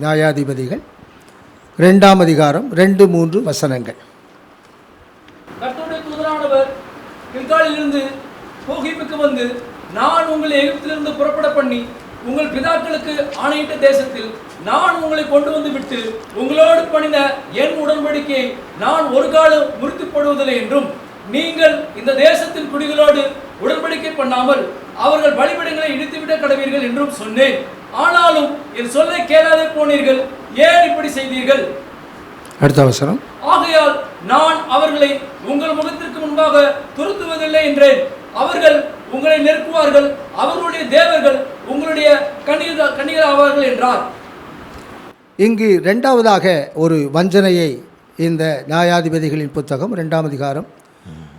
நியாயாதிபதிகள் 2ஆம் அதிகாரம் 2-3 வசனங்கள். கர்த்தருடைய தூதனானவர் கில்காலிலிருந்து போகிமுக்கு வந்து, நான் உங்களை எகிப்திலிருந்து புறப்பட பண்ணி உங்கள் பிதாக்களுக்கு ஆணையிட்ட தேசத்தில் நான் உங்களை கொண்டு வந்து விட்டு உங்களோடு பண்ணின என் உடன்படிக்கையை நான் ஒரு காலம் முறித்துப் போடுவதில்லை என்றும், நீங்கள் இந்த தேசத்தின் குடிகளோடு உடன்படிக்கை பண்ணாமல் அவர்கள் பலிபீடங்களை இடித்துவிட கடவீர்கள் என்றும் சொன்னேன். ஆனாலும் என் சொல்லை கேளாதே போனீர்கள். ஏன் இப்படி செய்தீர்கள்? அடுத்த வசனம். ஆகையால் நான் அவர்களை உங்கள் முகத்திற்கு முன்பாக துரத்துவதில்லை என்றேன். அவர்கள் உங்களை நெருக்குவார்கள், அவர்களுடைய தேவர்கள் உங்களுடைய கண்ணிகள் ஆவார்கள் என்றார். இங்கு இரண்டாவதாக ஒரு வஞ்சனையை இந்த நியாயாதிபதிகளின் புத்தகம் 2ஆம் அதிகாரம்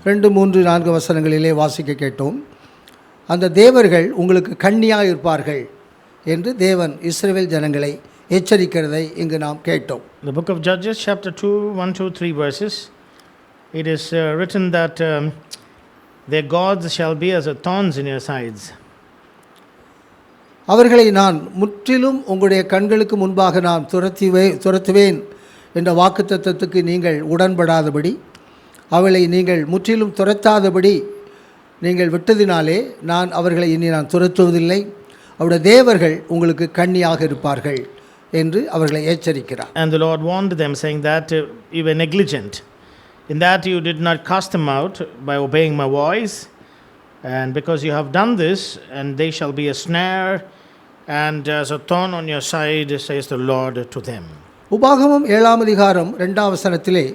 2, 3, 4 வசனங்களிலே வாசிக்க கேட்டோம். அந்த தேவர்கள் உங்களுக்கு கண்ணியாக இருப்பார்கள் என்று தேவன் இஸ்ரவேல் ஜனங்களை எச்சரிக்கிறதை இங்கு நாம் கேட்டோம். The book of Judges chapter 2, 1, 2, 3 verses, it is written that their gods shall be as a thorns in your sides. அவர்களை நான் முற்றிலும் உங்களுடைய கண்களுக்கு முன்பாக நான் துரத்துவேன் என்ற வாக்குத்தத்தத்துக்கு நீங்கள் உடன்படாதபடி, அவளை நீங்கள் முற்றிலும் துரத்தாதபடி நீங்கள் விட்டதினாலே நான் அவர்களை இனி நான் துரத்துவதில்லை, அவருடைய தேவர்கள் உங்களுக்கு கண்ணியாக இருப்பார்கள் என்று அவர்களை எச்சரிக்கிறார். And the Lord warned them, saying that you were negligent in that you did not cast them out by obeying my voice, and because you have done this, and they shall be a snare and as a thorn on your side, says the Lord to them. உபாகமம் 7ஆம் அதிகாரம் 2ஆம் வசனத்திலே,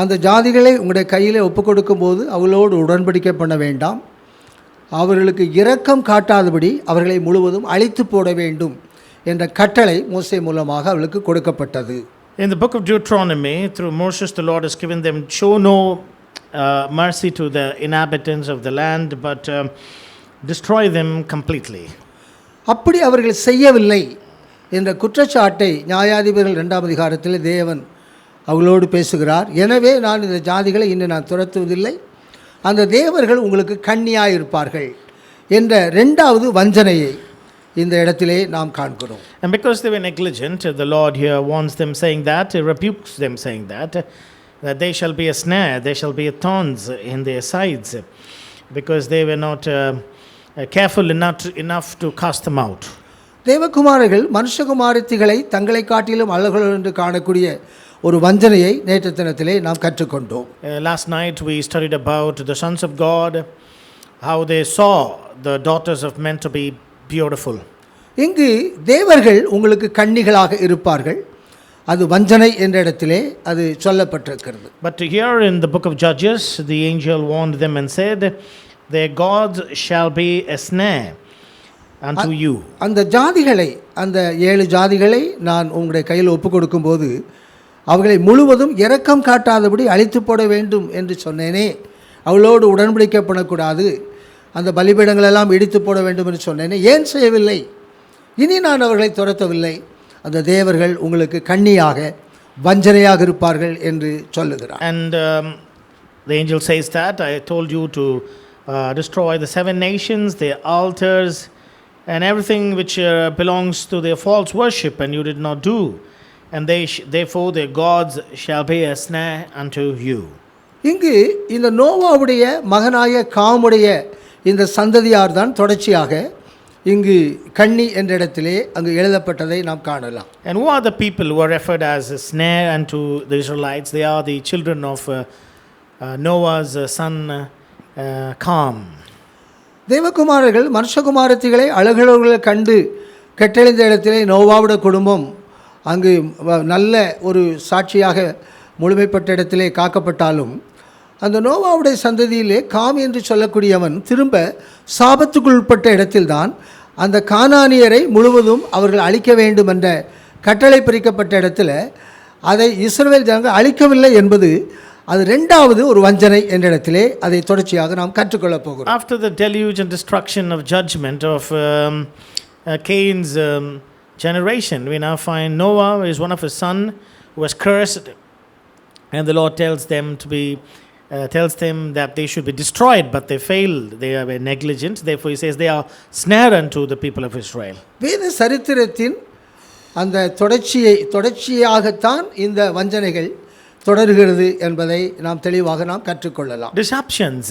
அந்த ஜாதிகளை உங்களுடைய கையிலே ஒப்புக்கொடுக்கும் போது அவர்களோடு உடன்படிக்கை பண்ண வேண்டாம், அவர்களுக்கு இரக்கம் காட்டாதபடி அவர்களை முழுவதும் அழித்து போட வேண்டும் என்ற கட்டளை மோசே மூலமாக அவர்களுக்கு கொடுக்கப்பட்டது. In the book of Deuteronomy, through Moses, the Lord has given them, show no mercy to the inhabitants of the land, but destroy them completely. அப்படி அவர்கள் செய்யவில்லை என்ற குற்றச்சாட்டை நியாயாதிபதிகள் 2ஆம் அதிகாரத்தில் தேவன் அவர்களோடு பேசுகிறார். எனவே நான் இந்த ஜாதிகளை இன்னும் நான் துரத்துவதில்லை, அந்த தேவர்கள் உங்களுக்கு கண்ணியாக இருப்பார்கள் என்ற இரண்டாவது வஞ்சனையை இந்த இடத்திலே நாம் காண்கிறோம். And because they were negligent, the Lord here warns them, saying that, he rebukes them, saying that they shall be a snare, they shall be a thorns in their sides, because they were not careful enough to cast them out. தேவகுமாரர்கள் மனுஷகுமாரத்திகளை தங்களை காட்டிலும் அழகுகள் என்று காணக்கூடிய ஒரு வஞ்சனையை நேற்று தினத்திலே நாம் கற்றுக்கொண்டோம். Last night we studied about the sons of God, how they saw the daughters of men to be beautiful. இங்கு தேவர்கள் உங்களுக்கு கன்னிகளாக இருப்பார்கள், அது வஞ்சனை என்ற இடத்திலே அது சொல்லப்பட்டிருக்கிறது. But here in the book of Judges, the angel warned them and said, their gods shall be a snare unto you. அந்த ஜாதிகளை, அந்த 7 ஜாதிகளை நான் உங்களுடைய கையில் ஒப்பு கொடுக்கும்போது அவர்களை முழுவதும் இரக்கம் காட்டாதபடி அழித்து போட வேண்டும் என்று சொன்னேனே, அவளோடு உடன்படிக்கை பண்ணக்கூடாது, அந்த பலிபீடங்களெல்லாம் இடித்து போட வேண்டும் என்று சொன்னேனே, ஏன் செய்யவில்லை? இனி நான் அவர்களை துரத்தவில்லை, அந்த தேவர்கள் உங்களுக்கு கண்ணியாக வஞ்சனையாக இருப்பார்கள் என்று சொல்லுகிறார். And the angel says that I told you to destroy the 7 nations, their altars and everything which belongs to their false worship, and you did not do. And therefore their gods shall be a snare unto you. இங்கு இந்த நோவாவுடைய மகனாய காமுடைய இந்த சந்ததியார் தான் தொடர்ச்சியாக இங்கு கண்ணி என்ற இடத்திலே அங்கு எழுதப்பட்டதை நாம் காணலாம். And who are the people who are referred as a snare unto the Israelites? They are the children of Noah's son Ham. தேவகுமாரர்கள் மனுஷகுமாரத்திகளை அழகுகளை கண்டு கெட்டெழுந்த இடத்திலே நோவாவுடைய குடும்பம் அங்கு நல்ல ஒரு சாட்சியாக முழுமைப்பட்ட இடத்திலே காக்கப்பட்டாலும், அந்த நோவாவுடைய சந்ததியிலே காம் என்று சொல்லக்கூடியவன் திரும்ப சாபத்துக்குள் உட்பட்ட இடத்தில்தான் அந்த கானானியரை முழுவதும் அவர்கள் அழிக்க வேண்டும் என்ற கட்டளை பிரிக்கப்பட்ட இடத்துல அதை இஸ்ரவேல் ஜனங்கள் அழிக்கவில்லை என்பது அது இரண்டாவது ஒரு வஞ்சனை என்ற இடத்திலே அதை தொடர்ச்சியாக நாம் கற்றுக்கொள்ளப் போகிறோம். After the deluge and destruction of judgment of Cain's generation, we now find Noah is one of his son who was cursed, and the Lord tells them that they should be destroyed, but they failed, they were negligent. Therefore he says they are snare unto the people of Israel. வேத சரித்திரத்தின் அந்த தொடர்ச்சியாகத்தான் இந்த வஞ்சனைகள் தொடர்கிறது என்பதை நாம் தெளிவாக நாம் கற்றுக்கொள்ளலாம். Deceptions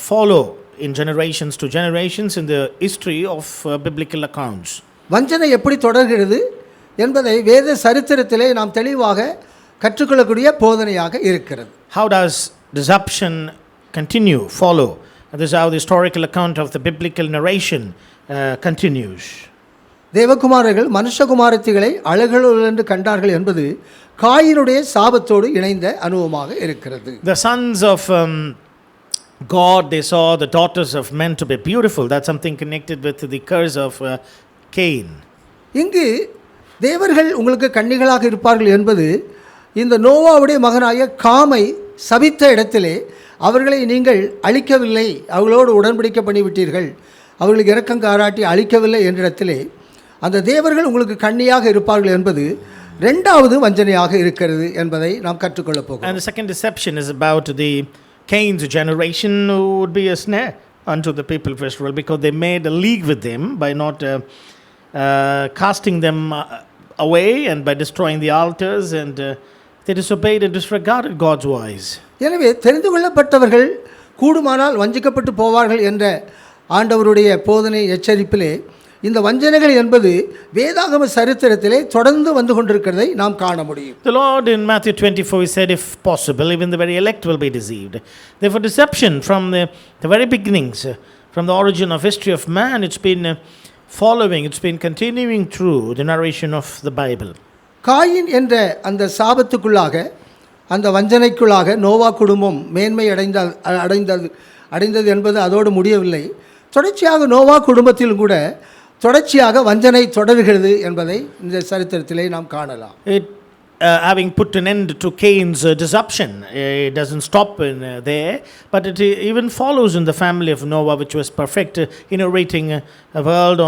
follow in generations to generations in the history of biblical accounts. வஞ்சனை எப்படி தொடர்கிறது என்பதை வேத சரித்திரத்திலே நாம் தெளிவாக கற்றுக்கொள்ளக்கூடிய போதனையாக இருக்கிறது. How does deception continue, follow? This is how the historical account of the biblical narration continues. தேவகுமாரர்கள் மனுஷகுமாரத்திகளை அழகுள்ளவள் என்று கண்டார்கள் என்பது காயினுடைய சாபத்தோடு இணைந்த அனுபவமாக இருக்கிறது. The sons of God, they saw the daughters of men to be beautiful. That's something connected with the curse of Cain. இங்கு தேவர்கள் உங்களுக்கு கன்னிகளாக இருப்பார்கள் என்பது இந்த நோவாவுடைய மகனாய காமை சபித்த இடத்திலே அவர்களை நீங்கள் அழிக்கவில்லை, அவர்களோடு உடன்படிக்கை பண்ணிவிட்டீர்கள், அவர்களுக்கு இரக்கம் பாராட்டி அழிக்கவில்லை என்ற இடத்திலே அந்த தேவர்கள் உங்களுக்கு கன்னியாக இருப்பார்கள் என்பது இரண்டாவது வஞ்சனையாக இருக்கிறது என்பதை நாம் கற்றுக்கொள்ளப் போகிறோம். And the second deception is about the Cain's generation, who would be a snare unto the people of Israel, because they made a league with them by not casting them away and by destroying the altars, and they disobeyed and disregarded God's voice. எனவே தெரிந்து கொள்ளப்பட்டவர்கள் கூடுமானால் வஞ்சிக்கப்பட்டு போவார்கள் என்ற ஆண்டவருடைய போதனை எச்சரிப்பிலே இந்த வஞ்சனைகள் என்பது வேதாகம சரித்திரத்திலே தொடர்ந்து வந்து கொண்டிருக்கிறதை நாம் காண முடியும். The Lord in Matthew 24, he said, if possible, even the very elect will be deceived. Therefore, deception from the very beginnings, from the origin of history of man, it's been following, it's been continuing through the narration of the Bible. Coin என்ற அந்த சாபத்துக்குள்ளாக, அந்த வஞ்சனைக்குள்ளாக நோவா குடும்பம் மேன்மை அடைந்தது என்பது அதோடு முடியவில்லை. தொடர்ச்சியாக நோவா குடும்பத்திலும் கூட தொடர்ச்சியாக வஞ்சனை தொடர்கிறது என்பதை இந்த சரித்திரத்திலே நாம் காணலாம். Having put an end to Cain's deception, it doesn't stop there, but it even follows in the family of Noah, which was perfect, innovating a world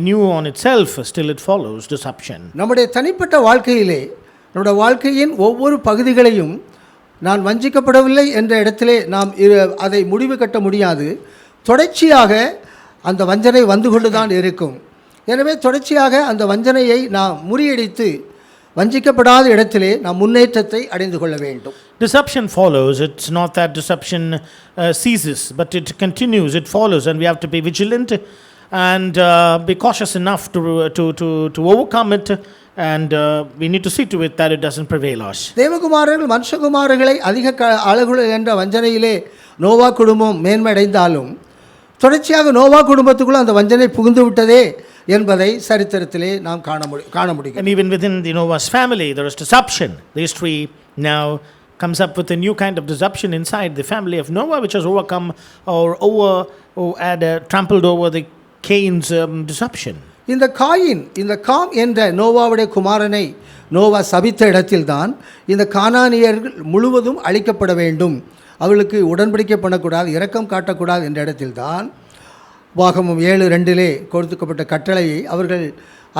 anew on itself. Still it follows deception. நம்முடைய தனிப்பட்ட வாழ்க்கையிலே, நம்முடைய வாழ்க்கையின் ஒவ்வொரு பகுதிகளையும் நான் வஞ்சிக்கப்படவில்லை என்ற இடத்திலே நாம் அதை முடிவு கட்ட முடியாது. தொடர்ச்சியாக அந்த வஞ்சனை வந்து கொண்டு தான் இருக்கும். எனவே தொடர்ச்சியாக அந்த வஞ்சனையை நாம் முறியடித்து வஞ்சிக்கப்படாத இடத்திலே நாம் முன்னேற்றத்தை அடைந்து கொள்ள வேண்டும். Deception follows. It's not that deception ceases, but it continues, it follows, and we have to be vigilant and be cautious enough to overcome it, and we need to see to it that it doesn't prevail us. தேவகுமாரர்கள் மனுஷகுமாரர்களை அதிக அழகுள்ள என்ற வஞ்சனையிலே நோவா குடும்பம் மேன்மையடைந்தாலும் தொடர்ச்சியாக நோவா குடும்பத்துக்குள்ள அந்த வஞ்சனை புகுந்து விட்டதே என்பதை சரித்திரத்திலே நாம் காண முடியும். And even within the Noah's family there is deception. The history now comes up with a new kind of deception inside the family of Noah, which has overcome or had trampled over the Cain's deception. இந்த com என்ற நோவாவுடைய குமாரனை நோவா சபித்த இடத்தில்தான் இந்த கானானியர்கள் முழுவதும் அழிக்கப்பட வேண்டும், அவளுக்கு உடன்படிக்கை பண்ணக்கூடாது, இரக்கம் காட்டக்கூடாது என்ற இடத்தில்தான் வாகமம் 7:2 கொடுக்கப்பட்ட கட்டளையை அவர்கள்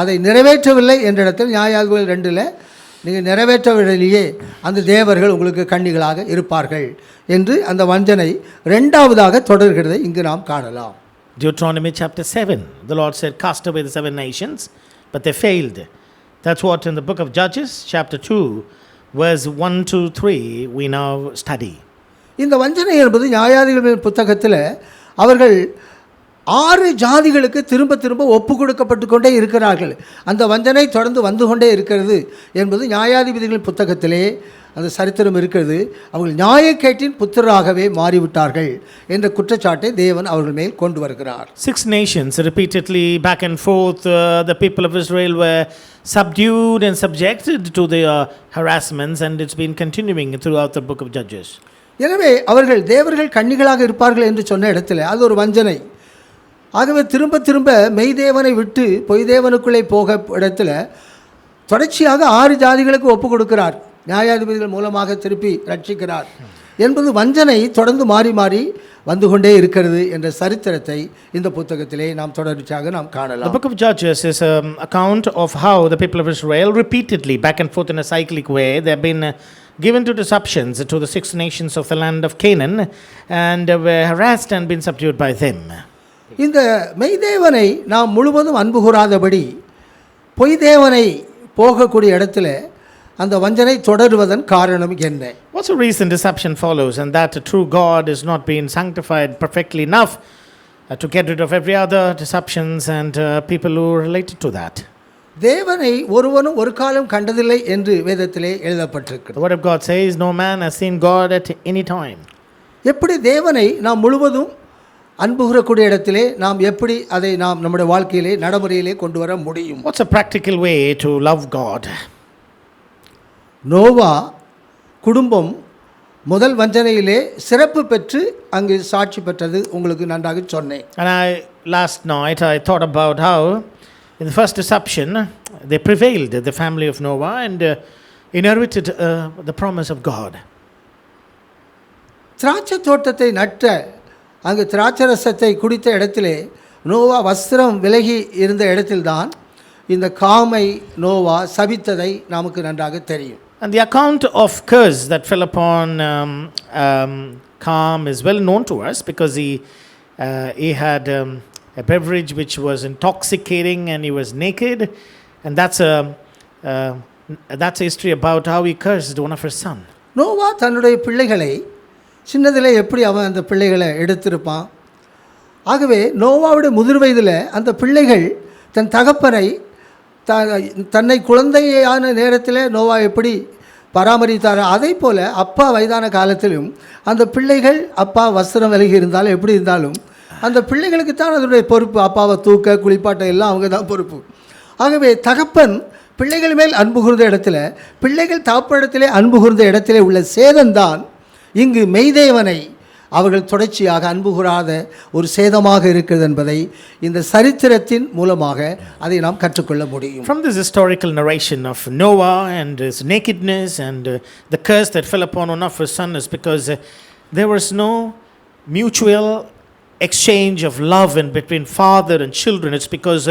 அதை நிறைவேற்றவில்லை என்ற இடத்தில் நியாயாதிபதிகள் 2 நீங்கள் நிறைவேற்றவில்லையே அந்த தேவர்கள் உங்களுக்கு கன்னிகளாக இருப்பார்கள் என்று அந்த வஞ்சனை இரண்டாவதாக தொடர்கிறதை இங்கு நாம் காணலாம். Deuteronomy chapter 7, the Lord said, cast away the 7 nations, but they failed. That's what in the book of Judges chapter 2 verse 1 to 3 we now study. இந்த வஞ்சனை என்பது நியாயாதிபதிகளின் புத்தகத்தில் அவர்கள் 6 ஜாதிகளுக்கு திரும்ப ஒப்பு கொடுக்கப்பட்டு கொண்டே இருக்கிறார்கள். அந்த வஞ்சனை தொடர்ந்து வந்து கொண்டே இருக்கிறது என்பது நியாயாதிபதிகளின் புத்தகத்திலே அந்த சரித்திரம் இருக்கிறது. அவர்கள் நியாயக்கேட்டின் புத்திரராகவே மாறிவிட்டார்கள் என்ற குற்றச்சாட்டை தேவன் அவர்கள் மேல் கொண்டு வருகிறார். 6 nations repeatedly back and forth, the people of Israel were subdued and subjected to the harassments, and it's been continuing throughout the book of Judges. எனவே அவர்கள் தேவர்கள் கன்னிகளாக இருப்பார்கள் என்று சொன்ன இடத்துல அது ஒரு வஞ்சனை. ஆகவே திரும்ப மெய்தேவனை விட்டு பொய் தேவனுக்குள்ளே போக இடத்துல தொடர்ச்சியாக 6 ஜாதிகளுக்கு ஒப்பு கொடுக்கிறார், நியாயாதிபதிகள் மூலமாக திருப்பி ரட்சிக்கிறார் என்பது வஞ்சனை தொடர்ந்து மாறி வந்து கொண்டே இருக்கிறது என்ற சரித்திரத்தை இந்த புத்தகத்திலே நாம் தொடர்ச்சியாக நாம் காணலாம். The book of Judges is an account of how the people of Israel repeatedly back and forth in a cyclic way they have been given to deceptions to the 6 nations of the land of Canaan and were harassed and been subdued by them. இந்த மெய்தேவனை நாம் முழுவதும் அன்பு கூறாதபடி பொய் தேவனை போகக்கூடிய இடத்துல அந்த வஞ்சனை தொடருவதன் காரணம் என்ன? What's the reason deception follows, and that a true God is not being sanctified perfectly enough to get rid of every other deceptions and people who are related to that? தேவனை ஒருவனும் ஒரு காலம் கண்டதில்லை என்று வேதத்திலே எழுதப்பட்டிருக்கிறது. The word of God says, no man has seen God at any time. எப்படி தேவனை நாம் முழுவதும் அன்பு கூறக்கூடிய இடத்திலே நாம் எப்படி அதை நாம் நம்முடைய வாழ்க்கையிலே நடைமுறையிலே கொண்டு வர முடியும்? What's a practical way to love God? Noah குடும்பம் முதல் வஞ்சனையிலே சிறப்பு பெற்று அங்கு சாட்சி பெற்றது உங்களுக்கு நன்றாக சொன்னேன். And last night I thought about how in the first deception they prevailed, the family of Noah, and inherited the promise of God. திராட்சை தோட்டத்தை நட்ட அங்கு திராட்சரசத்தை குடித்த இடத்திலே நோவா வஸ்திரம் விலகி இருந்த இடத்தில்தான் இந்த காமை நோவா சபித்ததை நமக்கு நன்றாக தெரியும். And the account of curse that fell upon Ham is well known to us, because he had a beverage which was intoxicating and he was naked, and that's a history about how he cursed one of his son. Noah தன்னுடைய பிள்ளைகளை சின்னதிலே எப்படி அவன் அந்த பிள்ளைகளை எடுத்திருப்பான். ஆகவே நோவாவுடைய முதிர் வயதில் அந்த பிள்ளைகள் தன் தகப்பனை தன்னை குழந்தையான நேரத்தில் நோவா எப்படி பராமரித்தாரோ அதே போல் அப்பா வயதான காலத்திலும் அந்த பிள்ளைகள் அப்பா வஸ்திரம் விலகி இருந்தாலும் எப்படி இருந்தாலும் அந்த பிள்ளைகளுக்கு தான் அதனுடைய பொறுப்பு. அப்பாவை தூக்க குளிப்பாட்ட எல்லாம் அவங்க தான் பொறுப்பு. ஆகவே தகப்பன் பிள்ளைகள் மேல் அன்பு கூர்ந்த இடத்துல, பிள்ளைகள் தகப்பனிடத்திலே அன்பு கூர்ந்த இடத்திலே உள்ள சேதம்தான் இங்கு மெய்தேவனை அவர்கள் தொடர்ச்சியாக அன்பு கூறாத ஒரு சேதமாக இருக்கிறது என்பதை இந்த சரித்திரத்தின் மூலமாக அதை நாம் கற்றுக்கொள்ள முடியும். From this historical narration of Noah and his nakedness and the curse that fell upon one of his sons is because there was no mutual exchange of love in between father and children. It's because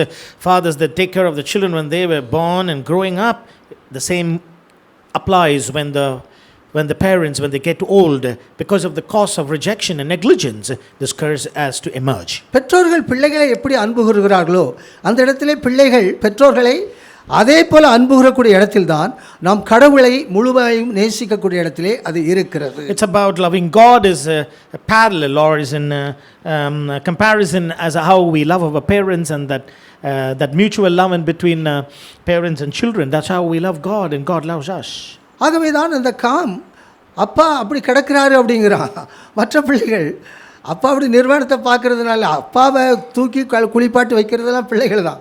fathers that take care of the children when they were born and growing up. The same applies when the parents, when they get old, because of the cause of rejection and negligence, this curse has to emerge. பெற்றோர்கள் பிள்ளைகளை எப்படி அன்பு கூறுகிறார்களோ அந்த இடத்திலே பிள்ளைகள் பெற்றோர்களை அதே போல அன்பு கூறக்கூடிய இடத்தில்தான் நாம் கடவுளை முழுமையும் நேசிக்கக்கூடிய இடத்திலே அது இருக்கிறது. It's about loving God is a parallel, or is in comparison as how we love our parents, and that mutual love in between parents and children. That's how we love God, and God loves us. ஆகவே தான் அந்த com அப்பா அப்படி கிடக்கிறாரு அப்படிங்கிறான். மற்ற பிள்ளைகள் அப்பா அப்படி நிர்வாணத்தை பார்க்கறதுனால அப்பாவை தூக்கி குளிப்பாட்டு வைக்கிறதெல்லாம் பிள்ளைகள் தான்.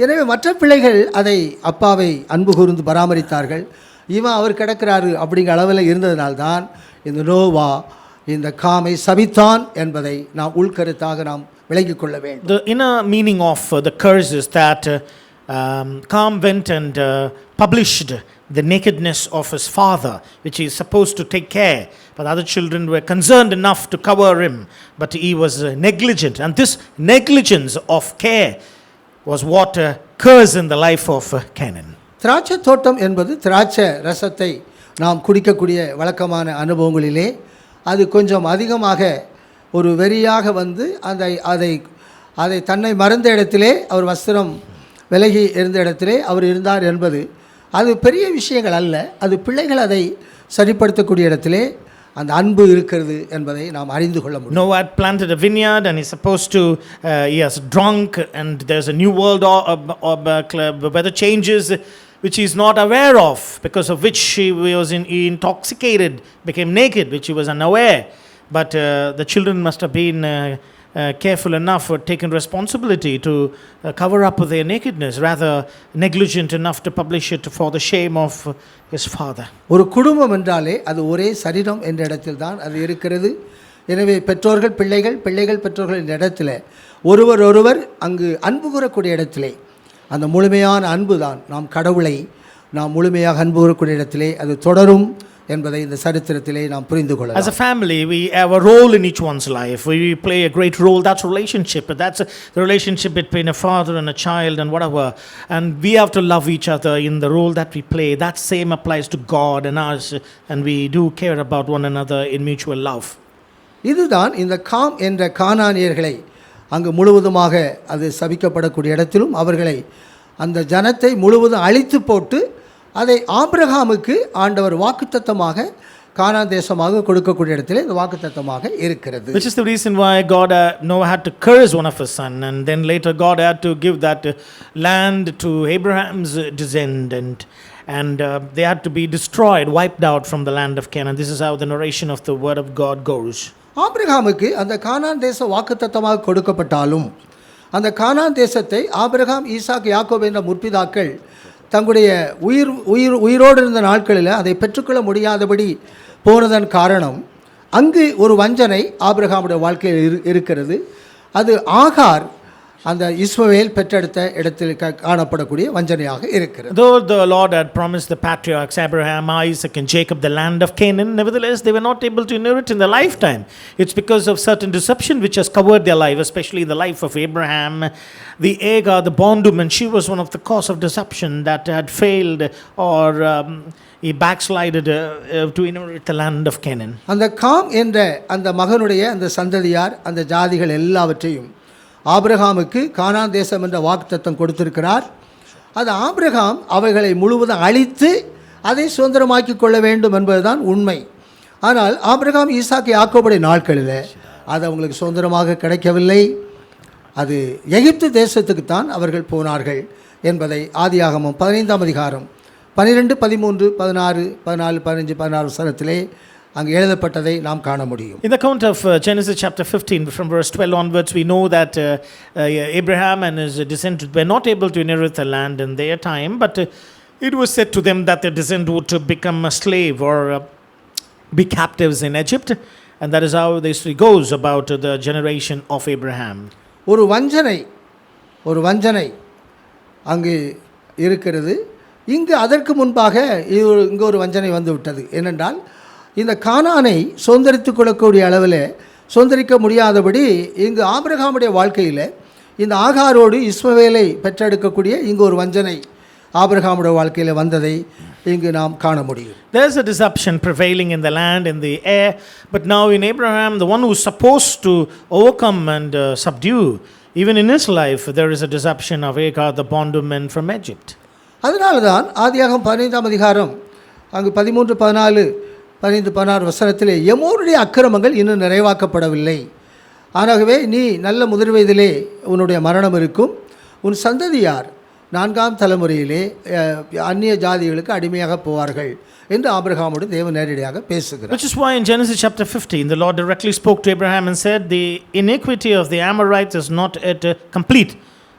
எனவே மற்ற பிள்ளைகள் அதை அப்பாவை அன்பு கூர்ந்து பராமரித்தார்கள். இவன் அவர் கிடக்கிறாரு அப்படிங்கிற அளவில் இருந்ததுனால்தான் இந்த நோவா இந்த காமை சபித்தான் என்பதை நாம் உள்கருத்தாக நாம் விளங்கிக் கொள்ள வேண்டும். The inner meaning of the curse is that Ham went and published the nakedness of his father, which he is supposed to take care, but other children were concerned enough to cover him, but he was negligent, and this negligence of care was what curse in the life of Canaan. திராட்சை தோட்டம் என்பது திராட்சை ரசத்தை நாம் குடிக்கக்கூடிய வழக்கமான அனுபவங்களிலே அது கொஞ்சம் அதிகமாக ஒரு வெறியாக வந்து அதை தன்னை மறந்த இடத்திலே அவர் வஸ்திரம் விலகி இருந்த இடத்திலே அவர் இருந்தார் என்பது அது பெரிய விஷயங்கள் அல்ல. அது பிள்ளைகள் அதை சரிப்படுத்தக்கூடிய இடத்திலே அந்த அன்பு இருக்கிறது என்பதை நாம் அறிந்து கொள்ள முடியும். Noah had planted a vineyard and he's supposed to he has drunk, and there's a new world weather changes which he is not aware of, because of which he intoxicated, became naked, which he was unaware. But the children must have been careful enough or taken responsibility to cover up their nakedness, rather negligent enough to publish it for the shame of his father. ஒரு குடும்பம் என்றாலே அது ஒரே சரீரம் என்ற இடத்தில் தான் அது இருக்கிறது. எனவே பெற்றோர்கள் பிள்ளைகள், பிள்ளைகள் பெற்றோர்கள் என்ற இடத்துல ஒருவர் அங்கு அன்பு கூறக்கூடிய இடத்திலே அந்த முழுமையான அன்பு தான் நாம் கடவுளை நாம் முழுமையாக அன்பு கூறக்கூடிய இடத்திலே அது தொடரும் என்பதை இந்த சரித்திரத்திலே நாம் புரிந்து கொள்ளலாம். As a family, we have a role in each one's life. We play a great role. That's relationship. That's the relationship between a father and a child and whatever. And we have to love each other in the role that we play. That same applies to God and us. And we do care about one another in mutual love. இதுதான் இந்த com என்ற கானானியர்களை அங்கு முழுவதுமாக அது சபிக்கப்படக்கூடிய இடத்திலும் அவர்களை அந்த ஜனத்தை முழுவதும் அழித்து போட்டு அதை ஆபிரகாமுக்கு ஆண்டவர் வாக்குத்தத்தமாக கானான் தேசமாக கொடுக்கக்கூடிய இடத்துல இந்த வாக்குத்தத்தமாக இருக்கிறது. Which is the reason why Noah had to curse one of his son, and then later God had to give that land to Abraham's descendant, and they had to be destroyed, wiped out from the land of Canaan. This is how the narration of the word of God goes. ஆபிரகாமுக்கு அந்த கானான் தேச வாக்குத்தத்தமாக கொடுக்கப்பட்டாலும் அந்த கானான் தேசத்தை Abraham, Isaac, யாக்கோபு என்ற முற்பிதாக்கள் தங்களுடைய உயிரோடு இருந்த நாட்களில் அதை பெற்றுக்கொள்ள முடியாதபடி போனதன் காரணம் அங்கு ஒரு வஞ்சனை ஆபிரகாமுடைய வாழ்க்கையில் இருக்கிறது. அது ஆகார் அந்த இஸ்மவேல் பெற்றெடுத்த இடத்தில் காணப்படக்கூடிய வஞ்சனையாக இருக்கிறது. Though the Lord had promised the patriarchs Abraham, Isaac and Jacob the land of Canaan, nevertheless they were not able to inherit in their lifetime. It's because of certain deception which has covered their life, especially the life of Abraham. The Agar, the bondwoman, she was one of the cause of deception that had failed or he backslided to inherit the land of Canaan. அந்த com என்ற அந்த மகனுடைய அந்த சந்ததியார் அந்த ஜாதிகள் எல்லாவற்றையும் ஆபிரகாமுக்கு கானான் தேசம் என்ற வாக்குத்தத்தம் கொடுத்திருக்கிறார். அது ஆபிரகாம் அவைகளை முழுவதும் அழித்து அதை சுதந்திரமாக்கி கொள்ள வேண்டும் என்பதுதான் உண்மை. ஆனால் ஆபிரகாம், ஈசாக், யாக்கோபுடைய நாட்களில் அது அவங்களுக்கு சுதந்திரமாக கிடைக்கவில்லை. அது எகிப்து தேசத்துக்கு தான் அவர்கள் போனார்கள் என்பதை ஆதியாகமம் 15ஆம் அதிகாரம் 12, 13, 16, 14, 15, 16 வசனத்திலே அங்கு எழுதப்பட்டதை நாம் காண முடியும். In the account of Genesis chapter 15 from verse 12 onwards, we know that Abraham and his descendants were not able to inherit the land in their time, but it was said to them that their descendants would become a slave or be captives in Egypt, and that is how the history goes about the generation of Abraham. ஒரு வஞ்சனை அங்கு இருக்கிறது. இங்கு அதற்கு முன்பாக இங்கு ஒரு வஞ்சனை வந்து விட்டது. ஏனென்றால் இந்த கானானை சுதந்திரித்து கொள்ளக்கூடிய அளவில் சுதந்திரிக்க முடியாதபடி இங்கு ஆபிரகாமுடைய வாழ்க்கையில் இந்த ஆகாரோடு இஸ்மவேலை பெற்றெடுக்கக்கூடிய இங்கு ஒரு வஞ்சனை ஆபிரகாமுடைய வாழ்க்கையில் வந்ததை இங்கு நாம் காண முடியும். There is a deception prevailing in the land, in the air, but now in Abraham, the one who is supposed to overcome and subdue, even in his life, there is a deception of Agar, the bondwoman from Egypt. அதனால தான் ஆதியாகமம் 15ஆம் அதிகாரம் அங்கு 13, 14, 15, 16 வசனத்திலே எமோருடைய அக்கிரமங்கள் இன்னும் நிறைவாக்கப்படவில்லை. ஆகவே நீ நல்ல முதிர் வயதிலே உன்னுடைய மரணம் இருக்கும், உன் சந்ததியார் 4ஆம் தலைமுறையிலே அந்நிய ஜாதிகளுக்கு அடிமையாக போவார்கள் என்று ஆபிரகாமோடு தேவன் நேரடியாக பேசுகிறார். Which is why in Genesis chapter 15 the Lord directly spoke to Abraham and said, the iniquity of the Amorites is not yet complete,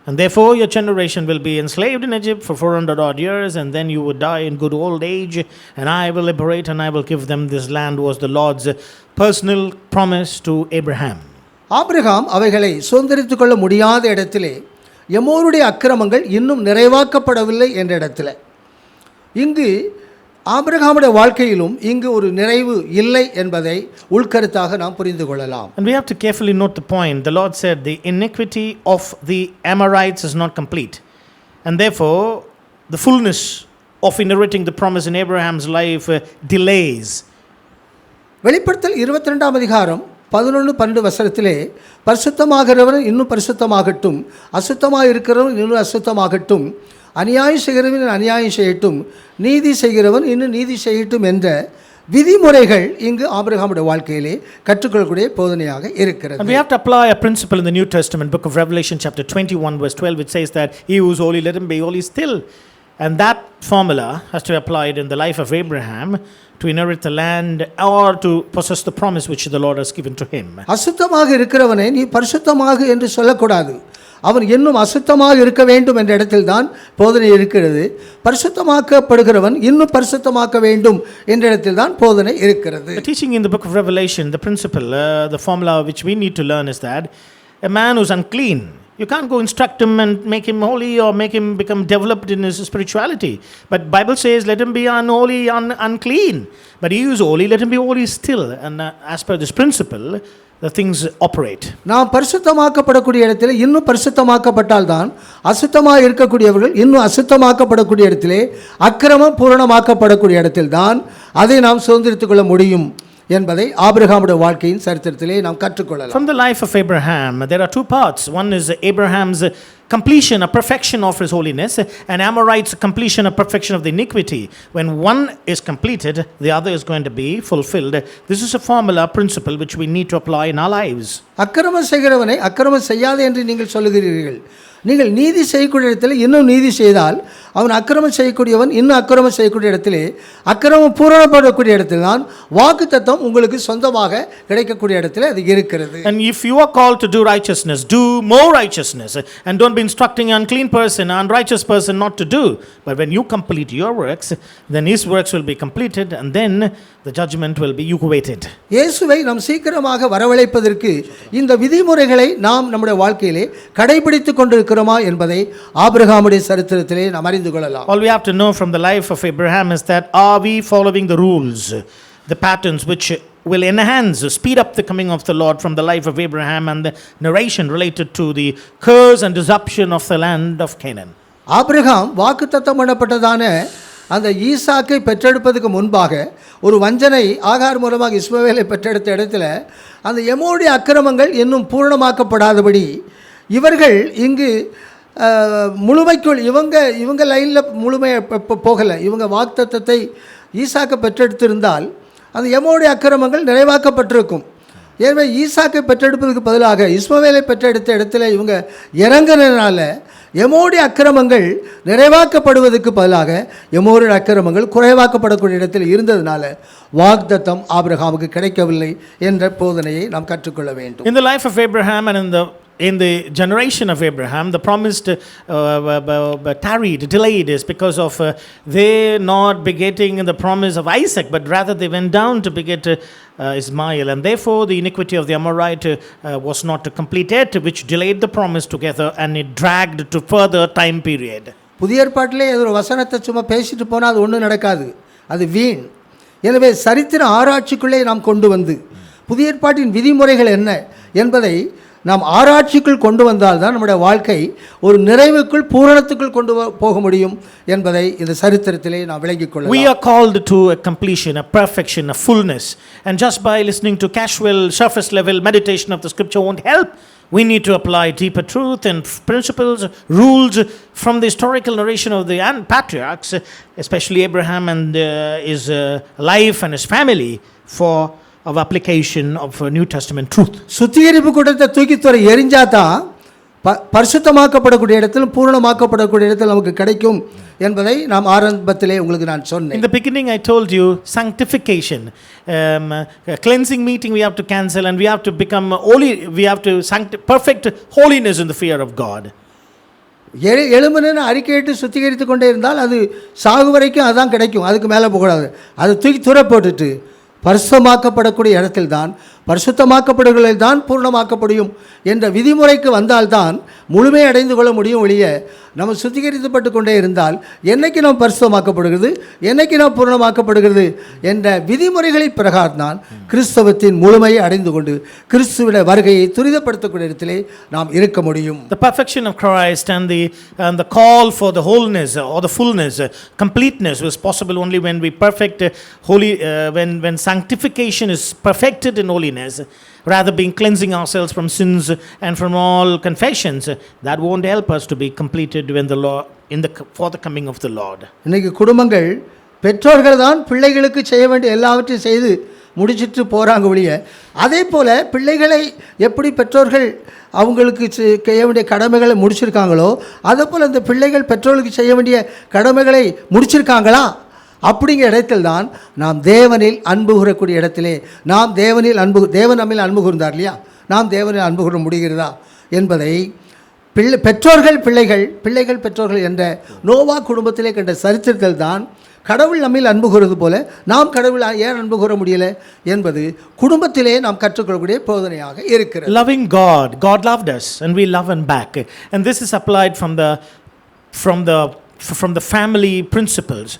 and therefore your generation will be enslaved in Egypt for 400 odd years, and then you would die in good old age, and I will liberate and I will give them this land, was the Lord's personal promise to Abraham. Abraham அவைகளை சுதந்திரித்து கொள்ள முடியாத இடத்திலே எமோருடைய அக்கிரமங்கள் இன்னும் நிறைவாக்கப்படவில்லை என்ற இடத்துல இங்கு ஆபிரகாமுடைய வாழ்க்கையிலும் இங்கு ஒரு நிறைவு இல்லை என்பதை உள்கருத்தாக நாம் புரிந்து கொள்ளலாம். And we have to carefully note the point. The Lord said the iniquity of the Amorites is not complete, and therefore the fullness of inheriting the promise in Abraham's life delays. வெளிப்படுத்தல் 22ஆம் அதிகாரம் 11, 12 வசனத்திலே பரிசுத்தமாகிறவன் இன்னும் பரிசுத்தமாகட்டும், அசுத்தமாக இருக்கிறவன் இன்னும் அசுத்தமாகட்டும், அநியாயம் செய்கிறவன் அநியாயம் செய்யட்டும், நீதி செய்கிறவன் இன்னும் நீதி செய்யட்டும் என்ற விதிமுறைகள் இங்கு ஆபிரகாமுடைய வாழ்க்கையிலே கற்றுக்கொள்ளக்கூடிய போதனையாக இருக்கிறது. And we have to apply a principle in the New Testament, book of Revelation chapter 21 verse 12, which says that he who is holy, let him be holy still. And that formula has to be applied in the life of Abraham to inherit the land or to possess the promise which the Lord has given to him. அசுத்தமாக இருக்கிறவனை நீ பரிசுத்தமாக என்று சொல்லக்கூடாது, அவன் இன்னும் அசுத்தமாக இருக்க வேண்டும் என்ற இடத்தில் தான் போதனை இருக்கிறது. பரிசுத்தமாக்கப்படுகிறவன் இன்னும் பரிசுத்தமாக்க வேண்டும் என்ற இடத்தில் தான் போதனை இருக்கிறது. The teaching in the book of Revelation, the principle, the formula which we need to learn is that a man who's unclean, you can't go instruct him and make him holy or make him become developed in his spirituality. But Bible says, let him be unholy, unclean. But he who is holy, let him be holy still. And as per this principle, the things operate. நாம் பரிசுத்தமாக்கப்படக்கூடிய இடத்திலே இன்னும் பரிசுத்தமாக்கப்பட்டால் தான் அசுத்தமாக இருக்கக்கூடியவர்கள் இன்னும் அசுத்தமாக்கப்படக்கூடிய இடத்திலே அக்கிரமம் பூரணமாக்கப்படக்கூடிய இடத்தில் தான் அதை நாம் சுதந்திரித்துக் கொள்ள முடியும் என்பதை ஆபிரகாமுடைய வாழ்க்கையின் சரித்திரத்திலே நாம் கற்றுக்கொள்ளலாம். From the life of Abraham, there are two parts. One is Abraham's completion, a perfection of His holiness, and Amorites completion, a perfection of the iniquity. When one is completed, the other is going to be fulfilled. This is a formula, principle which we need to apply in our lives. அக்கிரமம் செய்கிறவனை அக்கிரமம் செய்யாதே என்று நீங்கள் சொல்லுகிறீர்கள். நீங்கள் நீதி செய்யக்கூடிய இடத்தில் இன்னும் நீதி செய்தால் அவன் அக்கிரமம் செய்யக்கூடியவன் இன்னும் அக்கிரமம் செய்யக்கூடிய இடத்திலே அக்கிரமம் பூரணப்படக்கூடிய இடத்தில் தான் வாக்குத்தத்தம் உங்களுக்கு சொந்தமாக கிடைக்கக்கூடிய இடத்துல அது இருக்கிறது. And if you are called to do righteousness, do more righteousness, and don't be instructing an unclean person, an unrighteous person not to do. But when you complete your works, then his works will be completed, and then the judgment will be equated. இயேசுவை நாம் சீக்கிரமாக வரவழைப்பதற்கு இந்த விதிமுறைகளை நாம் நம்முடைய வாழ்க்கையிலே கடைபிடித்துக் கொண்டிருக்கிறோமா என்பதை ஆபிரகாமுடைய சரித்திரத்திலே நாம் அறிந்து கொள்ளலாம். All we have to know from the life of Abraham is that are we following the rules, the patterns which will enhance, speed up the coming of the Lord from the life of Abraham and the narration related to the curse and disruption of the land of Canaan. Abraham வாக்குத்தத்தம் பண்ணப்பட்டதான அந்த ஈசாக்கை பெற்றெடுப்பதற்கு முன்பாக ஒரு வஞ்சனை ஆகார் மூலமாக இஸ்மவேலை பெற்றெடுத்த இடத்துல அந்த எமோடைய அக்கிரமங்கள் இன்னும் பூரணமாக்கப்படாதபடி இவர்கள் இங்கு முழுமைக்குள் இவங்க லைனில் முழுமையாக போகலை. இவங்க வாக்குத்தத்தத்தை ஈசாக்கை பெற்றெடுத்திருந்தால் அந்த எமோடைய அக்கிரமங்கள் நிறைவாக்கப்பட்டிருக்கும். எனவே ஈசாக்கை பெற்றெடுப்பதற்கு பதிலாக இஸ்மவேலை பெற்றெடுத்த இடத்துல இவங்க இறங்குறதுனால எமோடைய அக்கிரமங்கள் நிறைவாக்கப்படுவதற்கு பதிலாக எமோருடைய அக்கிரமங்கள் குறைவாக்கப்படக்கூடிய இடத்தில் இருந்ததுனால வாக்குத்தத்தம் ஆபிரகாமுக்கு கிடைக்கவில்லை என்ற போதனையை நாம் கற்றுக்கொள்ள வேண்டும். In the life of Abraham and in the generation of Abraham, the promised tarried, delayed is because of they not begetting the promise of Isaac, but rather they went down to beget Ismail, and therefore the iniquity of the Amorite was not completed, which delayed the promise together, and it dragged to further time period. புதிய ஏற்பாட்டிலே ஒரு வசனத்தை சும்மா பேசிட்டு போனால் அது ஒன்றும் நடக்காது, அது வீண். எனவே சரித்திர ஆராய்ச்சிக்குள்ளே நாம் கொண்டு வந்து புதிய ஏற்பாட்டின் விதிமுறைகள் என்ன என்பதை நாம் ஆராய்ச்சிக்குள் கொண்டு வந்தால் தான் நம்முடைய வாழ்க்கை ஒரு நிறைவுக்குள் பூரணத்துக்குள் கொண்டு போக முடியும் என்பதை இந்த சரித்திரத்திலே நாம் விளங்கிக் கொள்ளலாம். We are called to a completion, a perfection, a fullness, and just by listening to casual surface level meditation of the scripture won't help. We need to apply deeper truth and principles, rules from the historical narration of the patriarchs, especially Abraham and his life and his family, for of application of New Testament truth. சுத்திகரிப்பு கூட்டத்தை தூக்கி துறை எரிஞ்சா தான் பரிசுத்தமாக்கப்படக்கூடிய இடத்தில் பூரணமாக்கப்படக்கூடிய இடத்தில் நமக்கு கிடைக்கும் என்பதை நாம் ஆரம்பத்திலே உங்களுக்கு நான் சொன்னேன். In the beginning I told you sanctification, cleansing meeting we have to cancel, and we have to become holy, we have to perfect holiness in the fear of God. எழுமனு அறிக்கையிட்டு சுத்திகரித்து கொண்டே இருந்தால் அது சாகு வரைக்கும் அதுதான் கிடைக்கும், அதுக்கு மேலே போகக்கூடாது. அது தூக்கி துறை போட்டுட்டு பரிசுத்தமாக்கப்படக்கூடிய இடத்தில் தான் பரிசுத்தமாக்கப்படுகளில் தான் பூர்ணமாக்கப்படும் என்ற விதிமுறைக்கு வந்தால்தான் முழுமை அடைந்து கொள்ள முடியும். ஒழிய நம்ம சுத்திகரிக்கப்பட்டு கொண்டே இருந்தால் என்னைக்கு நாம் பரிசுத்தமாக்கப்படுகிறது, என்னைக்கு நாம் பூர்ணமாக்கப்படுகிறது என்ற விதிமுறைகளை பிரகாரம் தான் கிறிஸ்தவத்தின் முழுமையை அடைந்து கொண்டு கிறிஸ்துவின் வருகையை துரிதப்படுத்தக்கூடிய இடத்திலே நாம் இருக்க முடியும். The perfection of Christ and the call for the wholeness or the fullness, completeness was possible only when we perfect holy, when sanctification is perfected in holiness, rather being cleansing ourselves from sins and from all confessions. That won't help us to be completed when the Lord for the coming of the Lord. இன்னைக்கு குடும்பங்கள் பெற்றோர்கள் தான் பிள்ளைகளுக்கு செய்ய வேண்டிய எல்லாவற்றையும் செய்து முடிச்சிட்டு போகிறாங்க ஒழிய, அதே போல் பிள்ளைகளை எப்படி பெற்றோர்கள் அவங்களுக்கு செய்ய வேண்டிய கடமைகளை முடிச்சிருக்காங்களோ அதே போல் அந்த பிள்ளைகள் பெற்றோர்களுக்கு செய்ய வேண்டிய கடமைகளை முடிச்சிருக்காங்களா அப்படிங்கிற இடத்தில் தான் நாம் தேவனில் அன்பு கூறக்கூடிய இடத்திலே நாம் தேவன் நம்மில் அன்பு கூர்ந்தார் இல்லையா, நாம் தேவனில் அன்பு கூற முடிகிறதா என்பதை பெற்றோர்கள் பிள்ளைகள் பெற்றோர்கள் என்ற நோவா குடும்பத்திலே கண்ட சரித்திரத்தில் தான் கடவுள் நம்மில் அன்பு கூறுவது போல நாம் கடவுள் ஏன் அன்பு கூற முடியல என்பது குடும்பத்திலே நாம் கற்றுக்கொள்ளக்கூடிய போதனையாக இருக்கிறது. Loving God loved us and we love him back, and this is applied from the family principles.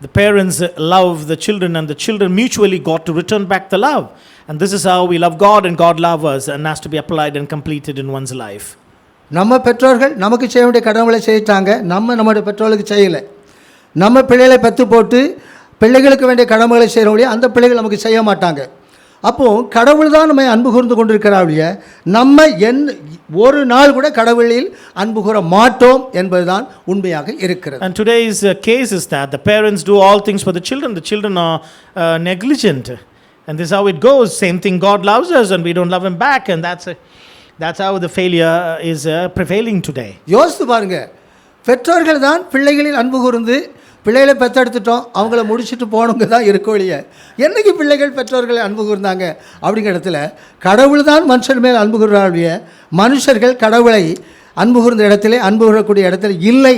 The parents love the children, and the children mutually got to return back the love, and this is how we love God and God loves us, and has to be applied and completed in one's life. நம்ம பெற்றோர்கள் நமக்கு செய்ய வேண்டிய கடமைகளை செய்யிட்டாங்க, நம்முடைய பெற்றோர்களுக்கு செய்யலை. நம்ம பிள்ளைகளை பெற்று போட்டு பிள்ளைகளுக்கு வேண்டிய கடமைகளை செய்கிறோம், அந்த பிள்ளைகள் நமக்கு செய்ய மாட்டாங்க. அப்போ கடவுள் தான் நம்மை அன்பு கூர்ந்து கொண்டிருக்கிறாருடைய நம்ம ஒரு நாள் கூட கடவுளில் அன்பு கூற மாட்டோம் என்பதுதான் உண்மையாக இருக்கிறது. And today's case is that the parents do all things for the children are negligent, and this is how it goes. Same thing, God loves us and we don't love him back, and that's how the failure is prevailing today. யோசித்து பாருங்க, பெற்றோர்கள் தான் பிள்ளைகளில் அன்பு கூர்ந்து பிள்ளைகளை பெற்றெடுத்துட்டோம், அவங்கள முடிச்சுட்டு போனவங்க தான் இருக்கோழிய. என்னைக்கு பிள்ளைகள் பெற்றோர்களை அன்பு கூர்ந்தாங்க அப்படிங்கிற இடத்துல கடவுள் தான் மனுஷன் மேல் அன்பு கூர்றாருடைய, மனுஷர்கள் கடவுளை அன்பு கூர்ந்த இடத்திலே அன்பு கூறக்கூடிய இடத்துல இல்லை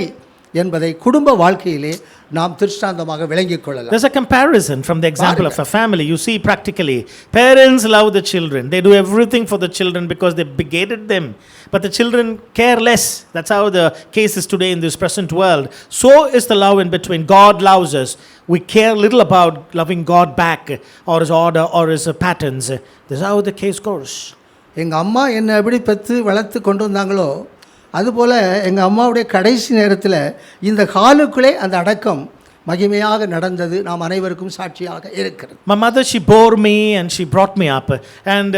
என்பதை குடும்ப வாழ்க்கையிலே நாம் திருஷ்டாந்தமாக விளங்கிக் கொள்ளலாம். There's a comparison from the example of a family. You see, practically, parents love the children. They do everything for the children because they begetted them. But the children care less. That's how the case is today in this present world. So is the love in between. God loves us. We care little about loving God back, or his order, or his patterns. This is how the case goes. எங்கள் அம்மா என்னை எப்படி பெற்று வளர்த்து கொண்டு வந்தாங்களோ அதுபோல் எங்கள் அம்மாவுடைய கடைசி நேரத்தில் இந்த காலுக்குள்ளே அந்த அடக்கம் மகிமையாக நடந்தது நாம் அனைவருக்கும் சாட்சியாக இருக்கிறது. My mother, she bore me and she brought me up, and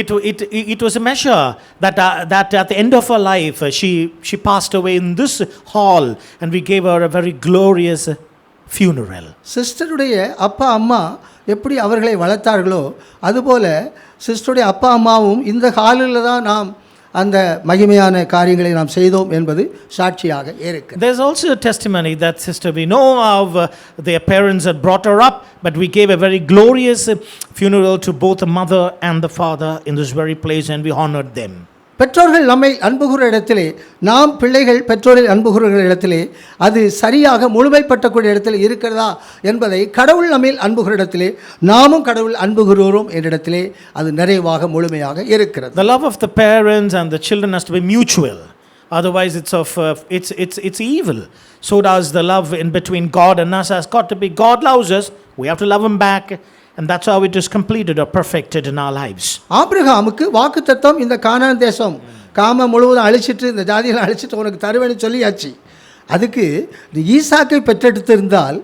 it was a measure that at the end of her life she passed away in this hall, and we gave her a very glorious funeral. சிஸ்டருடைய அப்பா அம்மா எப்படி அவர்களை வளர்த்தார்களோ அதுபோல் சிஸ்டருடைய அப்பா அம்மாவும் இந்த ஹாலில் தான் நாம் அந்த மகிமையான காரியங்களை நாம் செய்தோம் என்பது சாட்சியாக இருக்கு. There's also a testimony that, sister, we know how their parents had brought her up, but we gave a very glorious funeral to both the mother and the father in this very place, and we honored them. பெற்றோர்கள் நம்மை அன்பு கூற இடத்திலே, நாம் பிள்ளைகள் பெற்றோரில் அன்பு கூறுகிற இடத்திலே அது சரியாக முழுமைப்பட்டக்கூடிய இடத்தில் இருக்கிறதா என்பதை கடவுள் நம்மில் அன்பு கூற இடத்திலே நாமும் கடவுள் அன்பு கூறுகிறோம் என்ற இடத்திலே அது நிறைவாக முழுமையாக இருக்கிறது. The love of the parents and the children has to be mutual. Otherwise it's evil. So does the love in between God and us has got to be. God loves us, we have to love him back. And that's how it is completed or perfected in our lives. ஆபிரகாமுக்கு வாக்குத்தத்தம் இந்த கானான் தேசம் காம முழுவதும் அழிச்சிட்டு இந்த ஜாதிகளை அழிச்சிட்டு உனக்கு தருவேன்னு சொல்லியாச்சு. அதுக்கு ஈசாக்கை பெற்றெடுத்திருந்தால்